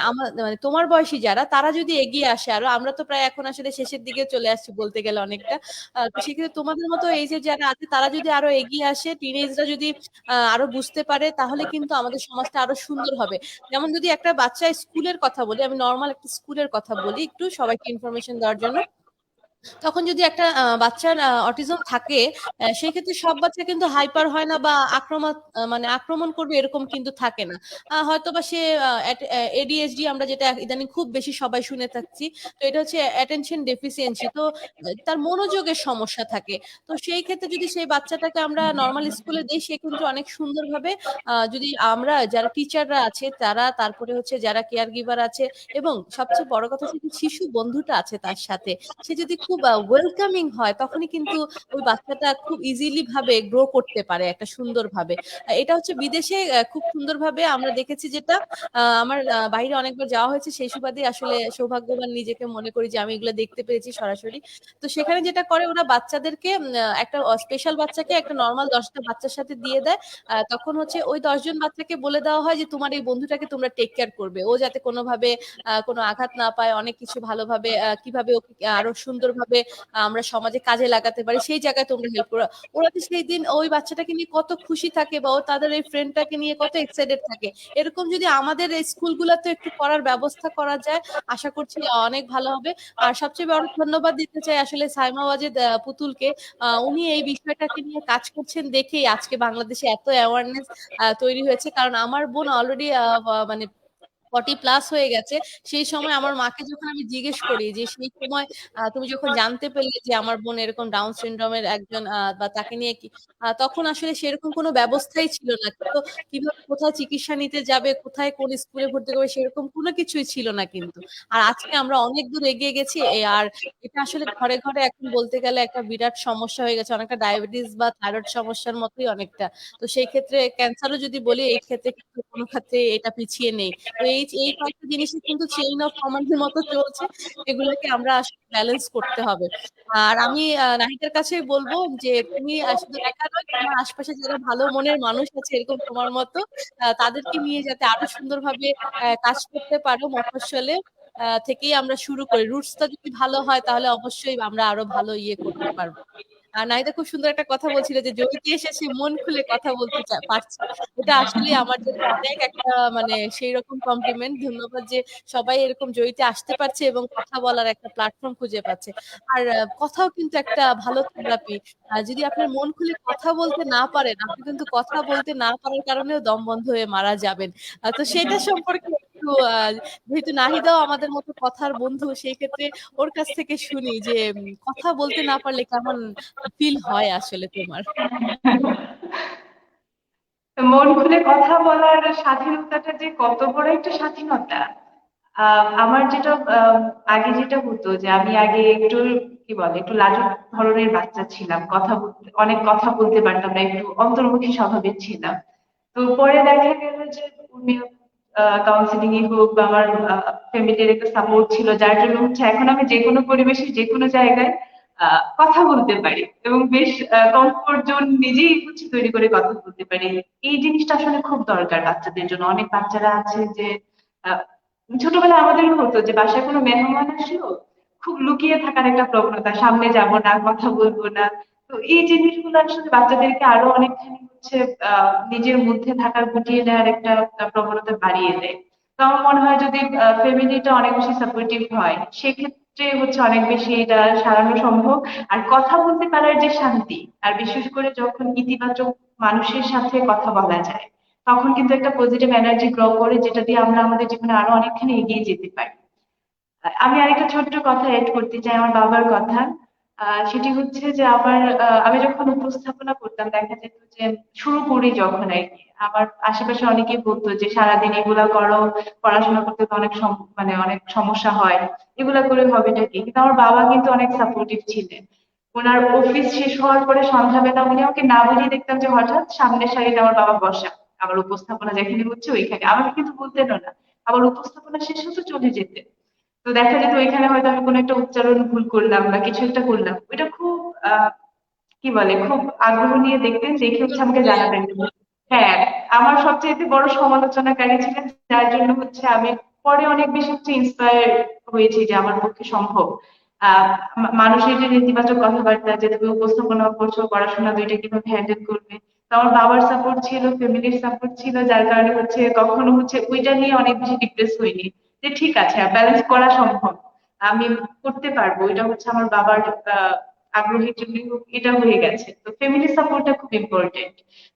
মানে তোমার বয়সী যারা, তারা যদি এগিয়ে আসে আরো, আমরা তো প্রায় এখন আসলে শেষের দিকে চলে আসছি বলতে গেলে অনেকটা। তো সেক্ষেত্রে তোমাদের মতো এই যে যারা আছে তারা যদি আরো এগিয়ে আসে, টিনেজরা যদি আরো বুঝতে পারে, তাহলে কিন্তু আমাদের সমাজটা আরো সুন্দর হবে। যেমন যদি একটা বাচ্চা স্কুলের কথা বলি, আমি নর্মাল একটা স্কুলের কথা বলি একটু সবাইকে ইনফরমেশন দেওয়ার জন্য। তখন যদি একটা বাচ্চার অটিজম থাকে, সেই ক্ষেত্রে সব বাচ্চা কিন্তু হাইপার হয় না, বা মানে আক্রমণ করবে এরকম কিন্তু থাকে না। হয়তো বা সে এডিএইচডি, আমরা যেটা ইদানিং খুব বেশি সবাই শুনে থাকছি, তো এটা হচ্ছে অ্যাটেনশন ডেফিসিয়েন্সি। তো তার মনোযোগের সমস্যা থাকে। তো সেই ক্ষেত্রে যদি সেই বাচ্চাটাকে আমরা নর্মাল স্কুলে দিই, সে কিন্তু অনেক সুন্দরভাবে, যদি আমরা যারা টিচাররা আছে তারা, তারপরে হচ্ছে যারা কেয়ার গিভার আছে, এবং সবচেয়ে বড় কথা হচ্ছে যে শিশু বন্ধুটা আছে তার সাথে, সে যদি খুব ওয়েলকামিং হয়, তখনই কিন্তু ওই বাচ্চাটা খুব ইজিলি ভাবে গ্রো করতে পারে একটা সুন্দর ভাবে। এটা হচ্ছে বিদেশে খুব সুন্দর ভাবে আমরা দেখেছি, যেটা আমার বাইরে অনেকবার যাওয়া হয়েছে, সেই সুবাদে আসলে সৌভাগ্যবান নিজেকে মনে করি যে আমি এগুলো দেখতে পেরেছি সরাসরি। তো সেখানে যেটা করে ওরা বাচ্চাদেরকে একটা স্পেশাল বাচ্চাকে একটা নর্মাল 10টা বাচ্চার সাথে দিয়ে দেয়। তখন হচ্ছে ওই 10জন বাচ্চাকে বলে দেওয়া হয় যে তোমার এই বন্ধুটাকে তোমরা টেক কেয়ার করবে, ও যাতে কোনোভাবে কোনো আঘাত না পায়, অনেক কিছু ভালোভাবে কিভাবে ওকে আরো সুন্দরভাবে আমরা সমাজে কাজে লাগাতে পারি, সেই জায়গায় তোমরা হেল্প করো। ওরা তো সেই দিন ওই বাচ্চাটাকে নিয়ে কত খুশি থাকে, বা ও তাদের এই ফ্রেন্ডটাকে নিয়ে কত এক্সাইটেড থাকে। এরকম যদি আমাদের এই স্কুলগুলোতে একটু করার ব্যবস্থা করা যায়, আশা করছি অনেক ভালো হবে। আর সবচেয়ে বড় ধন্যবাদ দিতে চাই আসলে সাইমা ওয়াজেদ পুতুলকে। উনি এই বিষয়টাকে নিয়ে কাজ করছেন দেখেই আজকে বাংলাদেশে এত অ্যাওয়ারনেস তৈরি হয়েছে। কারণ আমার বোন অলরেডি মানে 40+ হয়ে গেছে। সেই সময় আমার মাকে যখন আমি জিজ্ঞেস করি যে সেই সময় তুমি যখন জানতে পেলে যে আমার বোন এরকম ডাউন সিনড্রোমের একজন, বা তাকে নিয়ে কি, তখন আসলে সেরকম কোনো ব্যবস্থাই ছিল না। তো কিভাবে কোথায় চিকিৎসা নিতে যাবে, কোথায় কোন স্কুলে ভর্তি করবে, সেরকম কোনো কিছুই ছিল না কিন্তু। আর আজকে আমরা অনেক দূর এগিয়ে গেছি। আর এটা আসলে ঘরে ঘরে এখন বলতে গেলে একটা বিরাট সমস্যা হয়ে গেছে, অনেকটা ডায়াবেটিস বা থাইরয়েড সমস্যার মতোই অনেকটা। তো সেই ক্ষেত্রে ক্যান্সারও যদি বলি, এই ক্ষেত্রে কিন্তু কোনো ক্ষেত্রে এটা পিছিয়ে নেই। তো এই এই কয়েকটা জিনিসই কিন্তু চেইন অফ কমান্ডের মতো চলছে, এগুলোকে আমরা আসলে ব্যালেন্স করতে হবে। আর আমি নাহিদের কাছে বলবো যে তুমি শুধু একা নয়, তোমার আশপাশে যারা ভালো মনের মানুষ আছে এরকম তোমার মতো, তাদেরকে নিয়ে যাতে আরো সুন্দরভাবে কাজ করতে পারো। মফস্বলে থেকেই আমরা শুরু করি, রুটসটা যদি ভালো হয় তাহলে অবশ্যই আমরা আরো ভালো ইয়ে করতে পারবো। নাহিদা খুব সুন্দর একটা কথা বলছিল যে জয়িতে এসেছে মন খুলে কথা বলতে পারছে। এটা আসলে আমার জন্য অনেক একটা মানে সেই রকম কমপ্লিমেন্ট। ধন্যবাদ যে সবাই এরকম জয়িতে আসতে পারছে এবং কথা বলার একটা প্ল্যাটফর্ম খুঁজে পাচ্ছে। আর কথাও কিন্তু একটা ভালো থেরাপি। যদি আপনার মন খুলে কথা বলতে না পারেন, আপনি কিন্তু কথা বলতে না পারার কারণেও দম বন্ধ হয়ে মারা যাবেন। তো সেটা সম্পর্কে একটু যেহেতু নাহিদাও আমাদের মতো কথার বন্ধু, সেই ক্ষেত্রে ওর কাছ থেকে শুনি যে কথা বলতে না পারলে কেমন ফিল হয় আসলে তোমার? মন খুলে কথা বলার স্বাধীনতাটা যে কত বড় একটা স্বাধীনতা। আমার যেটা আগে যেটা হতো যে আমি আগে একটু কি বলে একটু লাজুক ধরনের বাচ্চা ছিলাম, কথা বলতে অনেক কথা বলতে পারতাম না, একটু অন্তর্মুখী স্বভাবের ছিলাম। তো পরে দেখা গেল যে উনি কাউন্সিলিং এ হোক বা আমার ফ্যামিলির একটা সাপোর্ট ছিল, যার জন্য হচ্ছে এখন আমি যে কোনো পরিবেশে যে কোনো জায়গায় কথা বলতে পারি এবং বেশ কমফোর্ট জোন নিজেই হচ্ছে তৈরি করে কথা বলতে পারি। এই জিনিসটা আসলে খুব দরকার বাচ্চাদের জন্য। অনেক বাচ্চারা আছে যে আহ, ছোটবেলায় আমাদেরও হতো যে বাসায় কোনো মেহমান আসলো, খুব লুকিয়ে থাকার একটা প্রবণতা, সামনে যাব না, কথা বলবো না। তো এই জিনিসগুলো আসলে বাচ্চাদেরকে আরো অনেকখানি হচ্ছে নিজের মধ্যে থাকার গুটিয়ে নেওয়ার একটা প্রবণতা বাড়িয়ে দেয়। তো আমার মনে হয় যদি ফ্যামিলিটা অনেক বেশি সাপোর্টিভ হয়, সেক্ষেত্রে হচ্ছে অনেক বেশি এটা সারানো সম্ভব। আর কথা বলতে পারার যে শান্তি, আর বিশেষ করে যখন ইতিবাচক মানুষের সাথে কথা বলা যায়, তখন কিন্তু একটা পজিটিভ এনার্জি গ্রো করে, যেটা দিয়ে আমরা আমাদের জীবনে আরো অনেকখানি এগিয়ে যেতে পারি। আমি আরেকটা ছোট্ট কথা এড করতে চাই আমার বাবার কথা। সেটি হচ্ছে যে আমি যখন উপস্থাপনা করতাম, দেখা যেত যে শুরু করি যখন আর কি, আমার আশেপাশে অনেকেই বলতো যে সারাদিন এগুলা করো, পড়াশোনা করতে তো অনেক মানে অনেক সমস্যা হয়, এগুলা করে হবেটা কি। কিন্তু আমার বাবা কিন্তু অনেক সাপোর্টিভ ছিলেন। ওনার অফিস শেষ হওয়ার পরে সন্ধ্যাবেলা উনি আমাকে না বলিয়ে দেখতাম যে হঠাৎ সামনের সারিতে আমার বাবা বসা, আবার উপস্থাপনা যেখানে হচ্ছে ওইখানে, আমাকে কিন্তু বলতেনও না, আবার উপস্থাপনা শেষ হতে চলে যেতেন। তো দেখা যেত ওইখানে হয়তো আমি কোনো একটা উচ্চারণ ভুল করলাম বা কিছু একটা করলাম, ওইটা খুব কি বলে খুব আগ্রহ নিয়ে দেখতেন, দেখে হচ্ছে আমাকে জানাতেন। হ্যাঁ, আমার সবচেয়ে বড় সমালোচনাকারী ছিলেন, যার জন্য হচ্ছে আমি পরে অনেক বেশি হচ্ছে ইন্সপায়ার হয়েছি যে আমার পক্ষে সম্ভব। মানুষের যে নেতিবাচক কথাবার্তা, যে তুমি উপস্থাপনা করছো, পড়াশোনা দুইটা কিভাবে হ্যান্ডেল করবে। তো আমার বাবার সাপোর্ট ছিল, ফ্যামিলির সাপোর্ট ছিল, যার কারণে হচ্ছে কখনো হচ্ছে ওইটা নিয়ে অনেক বেশি ডিপ্রেস হইনি, যে ঠিক আছে ব্যালেন্স করা সম্ভব, আমি করতে পারবো। এটা হচ্ছে আমার বাবার আগ্রহের জন্য হোক, এটা হয়ে গেছে। তো ফ্যামিলি সাপোর্টটা খুব ইম্পর্টেন্ট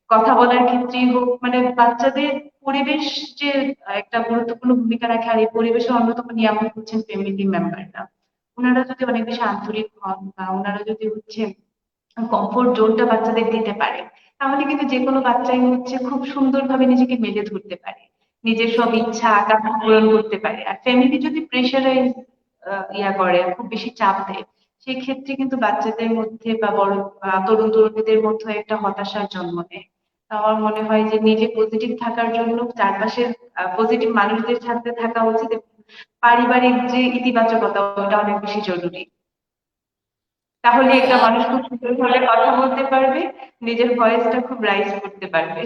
কথা বলার ক্ষেত্রেই হোক, মানে বাচ্চাদের পরিবেশ যে একটা গুরুত্বপূর্ণ ভূমিকা রাখে, আর এই পরিবেশের অন্যতম নিয়ামক হচ্ছেন ফ্যামিলি মেম্বাররা। ওনারা যদি অনেক বেশি আন্তরিক হন বা ওনারা যদি হচ্ছে কমফোর্ট জোনটা বাচ্চাদের দিতে পারে, তাহলে কিন্তু যে কোনো বাচ্চাই হচ্ছে খুব সুন্দরভাবে নিজেকে মেলে ধরতে পারে, নিজের সব ইচ্ছা আকাঙ্ক্ষা পূরণ করতে পারে। আর ফ্যামিলি যদি প্রেশারাইজ করে, খুব বেশি চাপ দেয়, সেই ক্ষেত্রে কিন্তু বাচ্চাদের মধ্যে বা বড় তরুণ তরুণীদের মধ্যে একটা হতাশার জন্ম নেয়। তো আমার মনে হয় যে নিজে পজিটিভ থাকার জন্য চারপাশের পজিটিভ মানুষদের সাথে থাকা উচিত, এবং পারিবারিক যে ইতিবাচকতা ওটা অনেক বেশি জরুরি। তাহলে খুবই একটা মানুষ খুব সুন্দরভাবে কথা বলতে পারবে, নিজের ভয়েসটা খুব রাইজ করতে পারবে।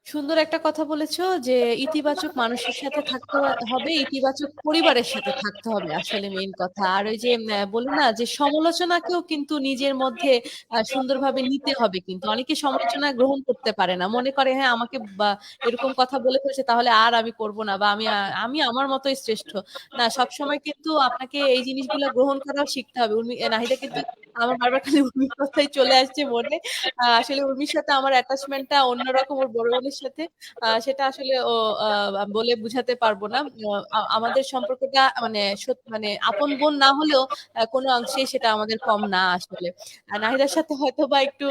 সুন্দর একটা কথা বলেছো যে ইতিবাচক মানুষের সাথে থাকতে হবে, ইতিবাচক পরিবারের সাথে থাকতে হবে আসলে মেইন কথা। আর ওই যে বলে না যে সমালোচনাকেও কিন্তু নিজের মধ্যে সুন্দরভাবে নিতে হবে, কিন্তু অনেকে সমালোচনা গ্রহণ করতে পারে না, মনে করে হ্যাঁ আমাকে বা এরকম কথা বলে ফেলেছে তাহলে আর আমি করব না, বা আমি আমার মতোই শ্রেষ্ঠ। না, সবসময় কিন্তু আপনাকে এই জিনিসগুলো গ্রহণ করাও শিখতে হবে। নাহিদা কিন্তু আমার বারবার খালি উর্মির কথাই চলে আসছে মনে। আসলে উর্মির সাথে আমার অ্যাটাচমেন্টটা অন্যরকম, ওর বড় বোনের সাথে। সেটা আসলে ও বলে বুঝাতে পারবো না। আমাদের সম্পর্কটা মানে মানে আপন বোন না হলেও কোনো অংশেই সেটা আমাদের কম না আসলে। নাহিদার সাথে হয়তো বা একটু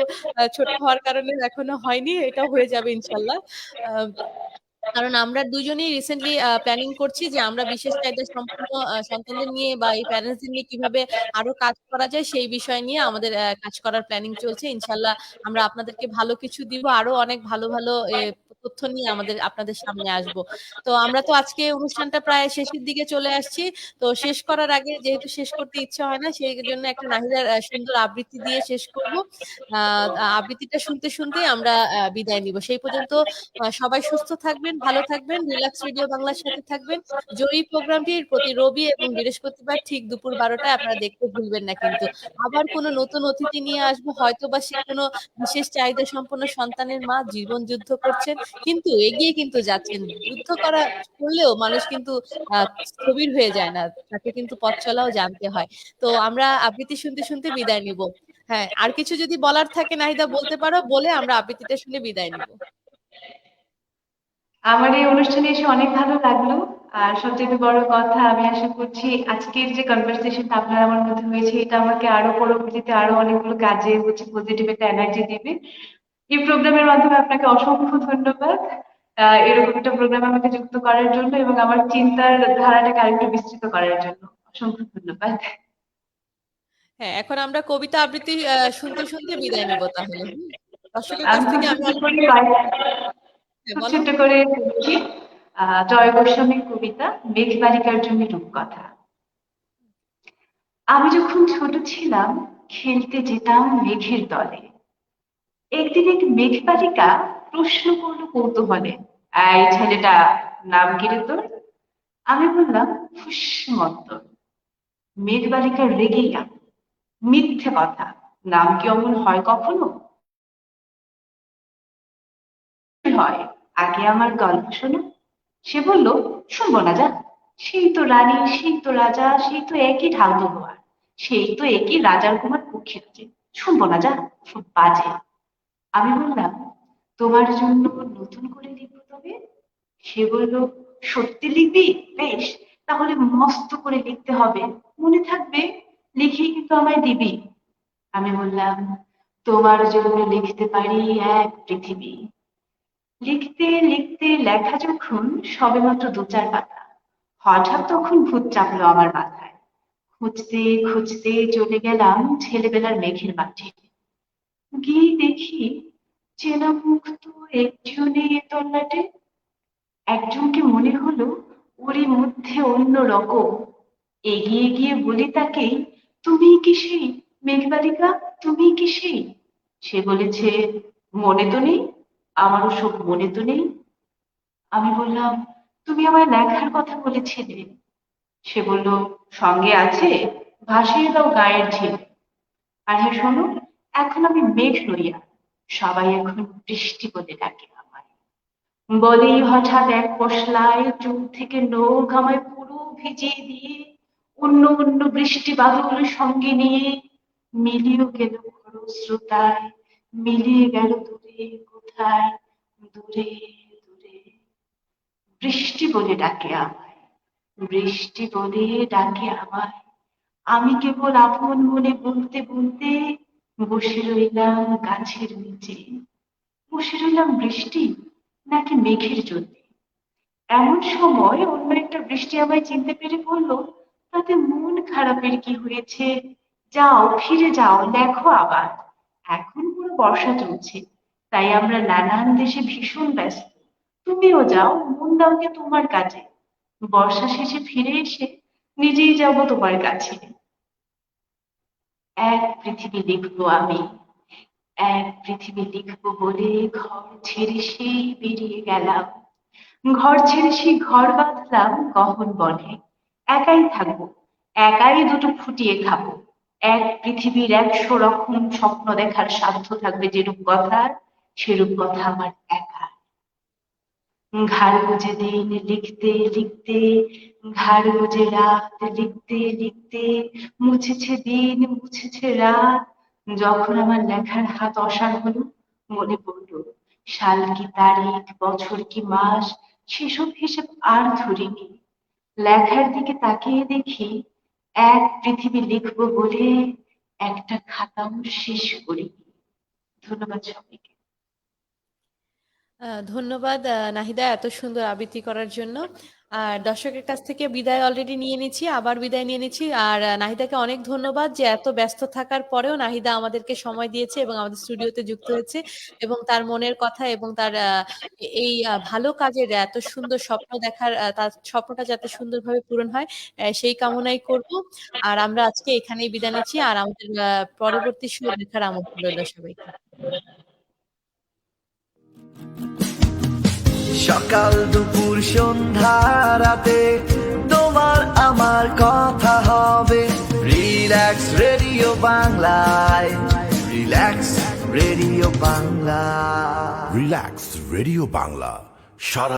ছোট হওয়ার কারণে এখনো হয়নি, এটাও হয়ে যাবে ইনশাল্লাহ। আহ, কারণ আমরা দুজনেই রিসেন্টলি প্ল্যানিং করছি যে আমরা বিশেষ চাহিদা সম্পন্ন সন্তানদের নিয়ে বা এই প্যারেন্টসদের নিয়ে কিভাবে আরো কাজ করা যায় সেই বিষয় নিয়ে আমাদের কাজ করার প্ল্যানিং চলছে। ইনশাল্লাহ আমরা আপনাদেরকে ভালো কিছু দিব, আরো অনেক ভালো ভালো তথ্য নিয়ে আপনাদের সামনে আসব। তো আমরা তো আজকে অনুষ্ঠানটা প্রায় শেষের দিকে চলে আসছি। তো শেষ করার আগে যেহেতু শেষ করতে ইচ্ছে হয় না, সেই জন্য একটা নাহিদার সুন্দর আবৃত্তি দিয়ে শেষ করব। আবৃত্তিটা শুনতে শুনতেই আমরা বিদায় নিব। সেই পর্যন্ত সবাই সুস্থ থাকবেন, ভালো থাকবেন, রিল্যাক্স রেডিও বাংলার সাথে থাকবেন। জয়ী প্রোগ্রামটির প্রতি রবি এবং বৃহস্পতিবার ঠিক দুপুর 12টায় আপনারা দেখতে ভুলবেন না কিন্তু। আবার কোনো নতুন অতিথি নিয়ে আসবো, হয়তো বা সে কোনো বিশেষ চাহিদা সম্পন্ন সন্তানের মা, জীবন যুদ্ধ করছেন কিন্তু এগিয়ে কিন্তু যাচ্ছেন। যুদ্ধ করলেও মানুষ কিন্তু স্থবির হয়ে যায় না, তাকে কিন্তু পথ চলাও জানতে হয়। তো আমরা আবৃত্তি শুনতে শুনতে বিদায় নিব। হ্যাঁ, আর কিছু যদি বলার থাকে নাহিদা বলতে পারো, বলে আমরা আবৃত্তিটা শুনে বিদায় নিব। আমার এই অনুষ্ঠানে এসে অনেক ভালো লাগলো। আর সবচেয়ে বড় কথা, আমি আশা করছি আজকের যে কনভারসেশনটা আপনার আমার মধ্যে হয়েছে, এটা আমাকে আরো পরবর্তীতে আরো অনেকগুলো কাজে পজিটিভ একটা এনার্জি দিবে। এই প্রোগ্রামের মাধ্যমে আপনাকে অসংখ্য ধন্যবাদ এরকম একটা প্রোগ্রামে আমাকে যুক্ত করার জন্য এবং আমার চিন্তার ধারাটাকে আরেকটু বিস্তৃত করার জন্য অসংখ্য ধন্যবাদ। হ্যাঁ, এখন আমরা কবিতা আবৃত্তি শুনতে শুনতে বিদায় নিব তাহলে। দর্শকের কাছ আমি খুব থেকে আমি ছোট্ট করে হ্যাঁ, খুব বলো। ছোট্ট করে বলছি, জয় গোস্বামীর কবিতা মেঘ বালিকার জন্য রূপকথা। আমি যখন ছোট ছিলাম, খেলতে যেতাম মেঘের দলে। একদিন এক মেঘ বালিকা প্রশ্ন করলো কৌতূহলে, এই ছেলেটা নাম কি রে তোর? আমি বললাম ফুসমন্তর। মেঘ বালিকা রেগে গেল, মিথ্যে কথা, নাম কি অমন হয় কখনো? হয়, আগে আমার গল্প শোনো। সে বলল, শুনবো না যা, সেই তো রানী, সেই তো রাজা, সেই তো একই ঢাল তলোয়ার, সেই তো একই রাজার কুমার পক্ষীরাজে, শুনবো না যা, খুব বাজে। আমি বললাম, তোমার জন্য নতুন করে লিখবো তবে। সে বলল, সত্যি লিখবি? বেশ, তাহলে মস্ত করে লিখতে হবে, মনে থাকবে, লিখেই কিন্তু আমায় দিবি। আমি বললাম, তোমার জন্য লিখতে পারি এক পৃথিবী। লিখতে লিখতে লেখা যখন সবেমাত্র 2-4 পাতা, হঠাৎ তখন ভূত চাপলো আমার মাথায়। খুঁজতে খুঁজতে চলে গেলাম ছেলেবেলার মেঘের মাঠে। গিয়ে দেখি চেনা মুখ তো একটিও নেই এ তল্লাটে। একজনকে মনে হলো ওরই মধ্যে অন্য রকম। এগিয়ে গিয়ে বলি তাকে, তুমি কি সেই মেঘবালিকা? তুমি কি সেই? সে বলেছে, মনে তো নেই, আমারও সব মনে তো নেই। আমি বললাম, তুমি আমায় লেখার কথা বলেছিলে। সে বলল, সঙ্গে আছে, ভাসিয়ে দাও গায়ের ঝিল। আর হ্যাঁ শোনো, এখন আমি মেঘ নই আর, সবাই এখন বৃষ্টি বলে ডাকে আমায়। বলেই হঠাৎ এক পশলায় চোখ থেকে নখ আমায় পুরো ভিজিয়ে দিয়ে অন্য অন্য বৃষ্টি বাদল সঙ্গে নিয়ে মিলিয়ে গেল খরস্রোতায়, মিলিয়ে গেল দূরে কোথায়, দূরে দূরে। বৃষ্টি বলে ডাকে আমায়, বৃষ্টি বলে ডাকে আমায়। আমি কেবল আপন মনে বলতে বলতে বসে রইলাম গাছের নিচে। বসে রইলাম বৃষ্টি নাকি মেঘের জন্য। এমন সময় অন্য একটা বৃষ্টি আমায় চিনতে পেরে বলল, তাতে মন খারাপের কি হয়েছে? যাও, ফিরে যাও, লেখো আবার। এখন পুরো বর্ষা চলছে, তাই আমরা নানান দেশে ভীষণ ব্যস্ত। তুমিও যাও, মন দাও গে তোমার কাজে। বর্ষা শেষে ফিরে এসে নিজেই যাব তোমার কাছে। এক পৃথিবী লিখবো আমি, এক পৃথিবী লিখবো বলে ঘর ছেড়ে সেই বেরিয়ে গেলাম। ঘর ছেড়ে সেই ঘর বাঁধলাম গহন বনে। একাই থাকবো, একাই দুটো ফুটিয়ে খাবো। এক পৃথিবীর 100 রকম স্বপ্ন দেখার সাধ্য থাকবে যেরূপ কথার, সেরূপ কথা আমার একা। ঘাড় গুজে দিন লিখতে লিখতে, ঘাড় গুজে রাত লিখতে লিখতে, মুছেছে দিন মুছেছে রাত। যখন আমার লেখার হাত অসাড় হলো, মনে পড়লো সাল কি তারিখ, বছর কি মাস, সেসব হিসেব আর ধরিনি। লেখার দিকে তাকিয়ে দেখি এক পৃথিবী লিখবো বলে একটা খাতাও শেষ করিনি। ধন্যবাদ সবাইকে। ধন্যবাদ নাহিদা এত সুন্দর আবৃত্তি করার জন্য। আর দর্শকের কাছ থেকে বিদায় অলরেডি নিয়ে নিচ্ছি, আবার বিদায় নিয়ে নিচ্ছি। আর নাহিদাকে অনেক ধন্যবাদ যে এত ব্যস্ত থাকার পরেও নাহিদা আমাদেরকে সময় দিয়েছে এবং আমাদের স্টুডিওতে যুক্ত হয়েছে এবং তার মনের কথা এবং তার এই ভালো কাজের এত সুন্দর স্বপ্ন দেখার তার স্বপ্নটা যাতে সুন্দরভাবে পূরণ হয় সেই কামনাই করব। আর আমরা আজকে এখানেই বিদায় নিচ্ছি। আর আমাদের পরবর্তী শো দেখার আমন্ত্রণ রইল সবাইকে। সকাল দুপুর সন্ধ্যা রাতে তোমার আমার কথা হবে রিল্যাক্স রেডিও বাংলায়, relax radio Bangla. Relax radio Bangla সারা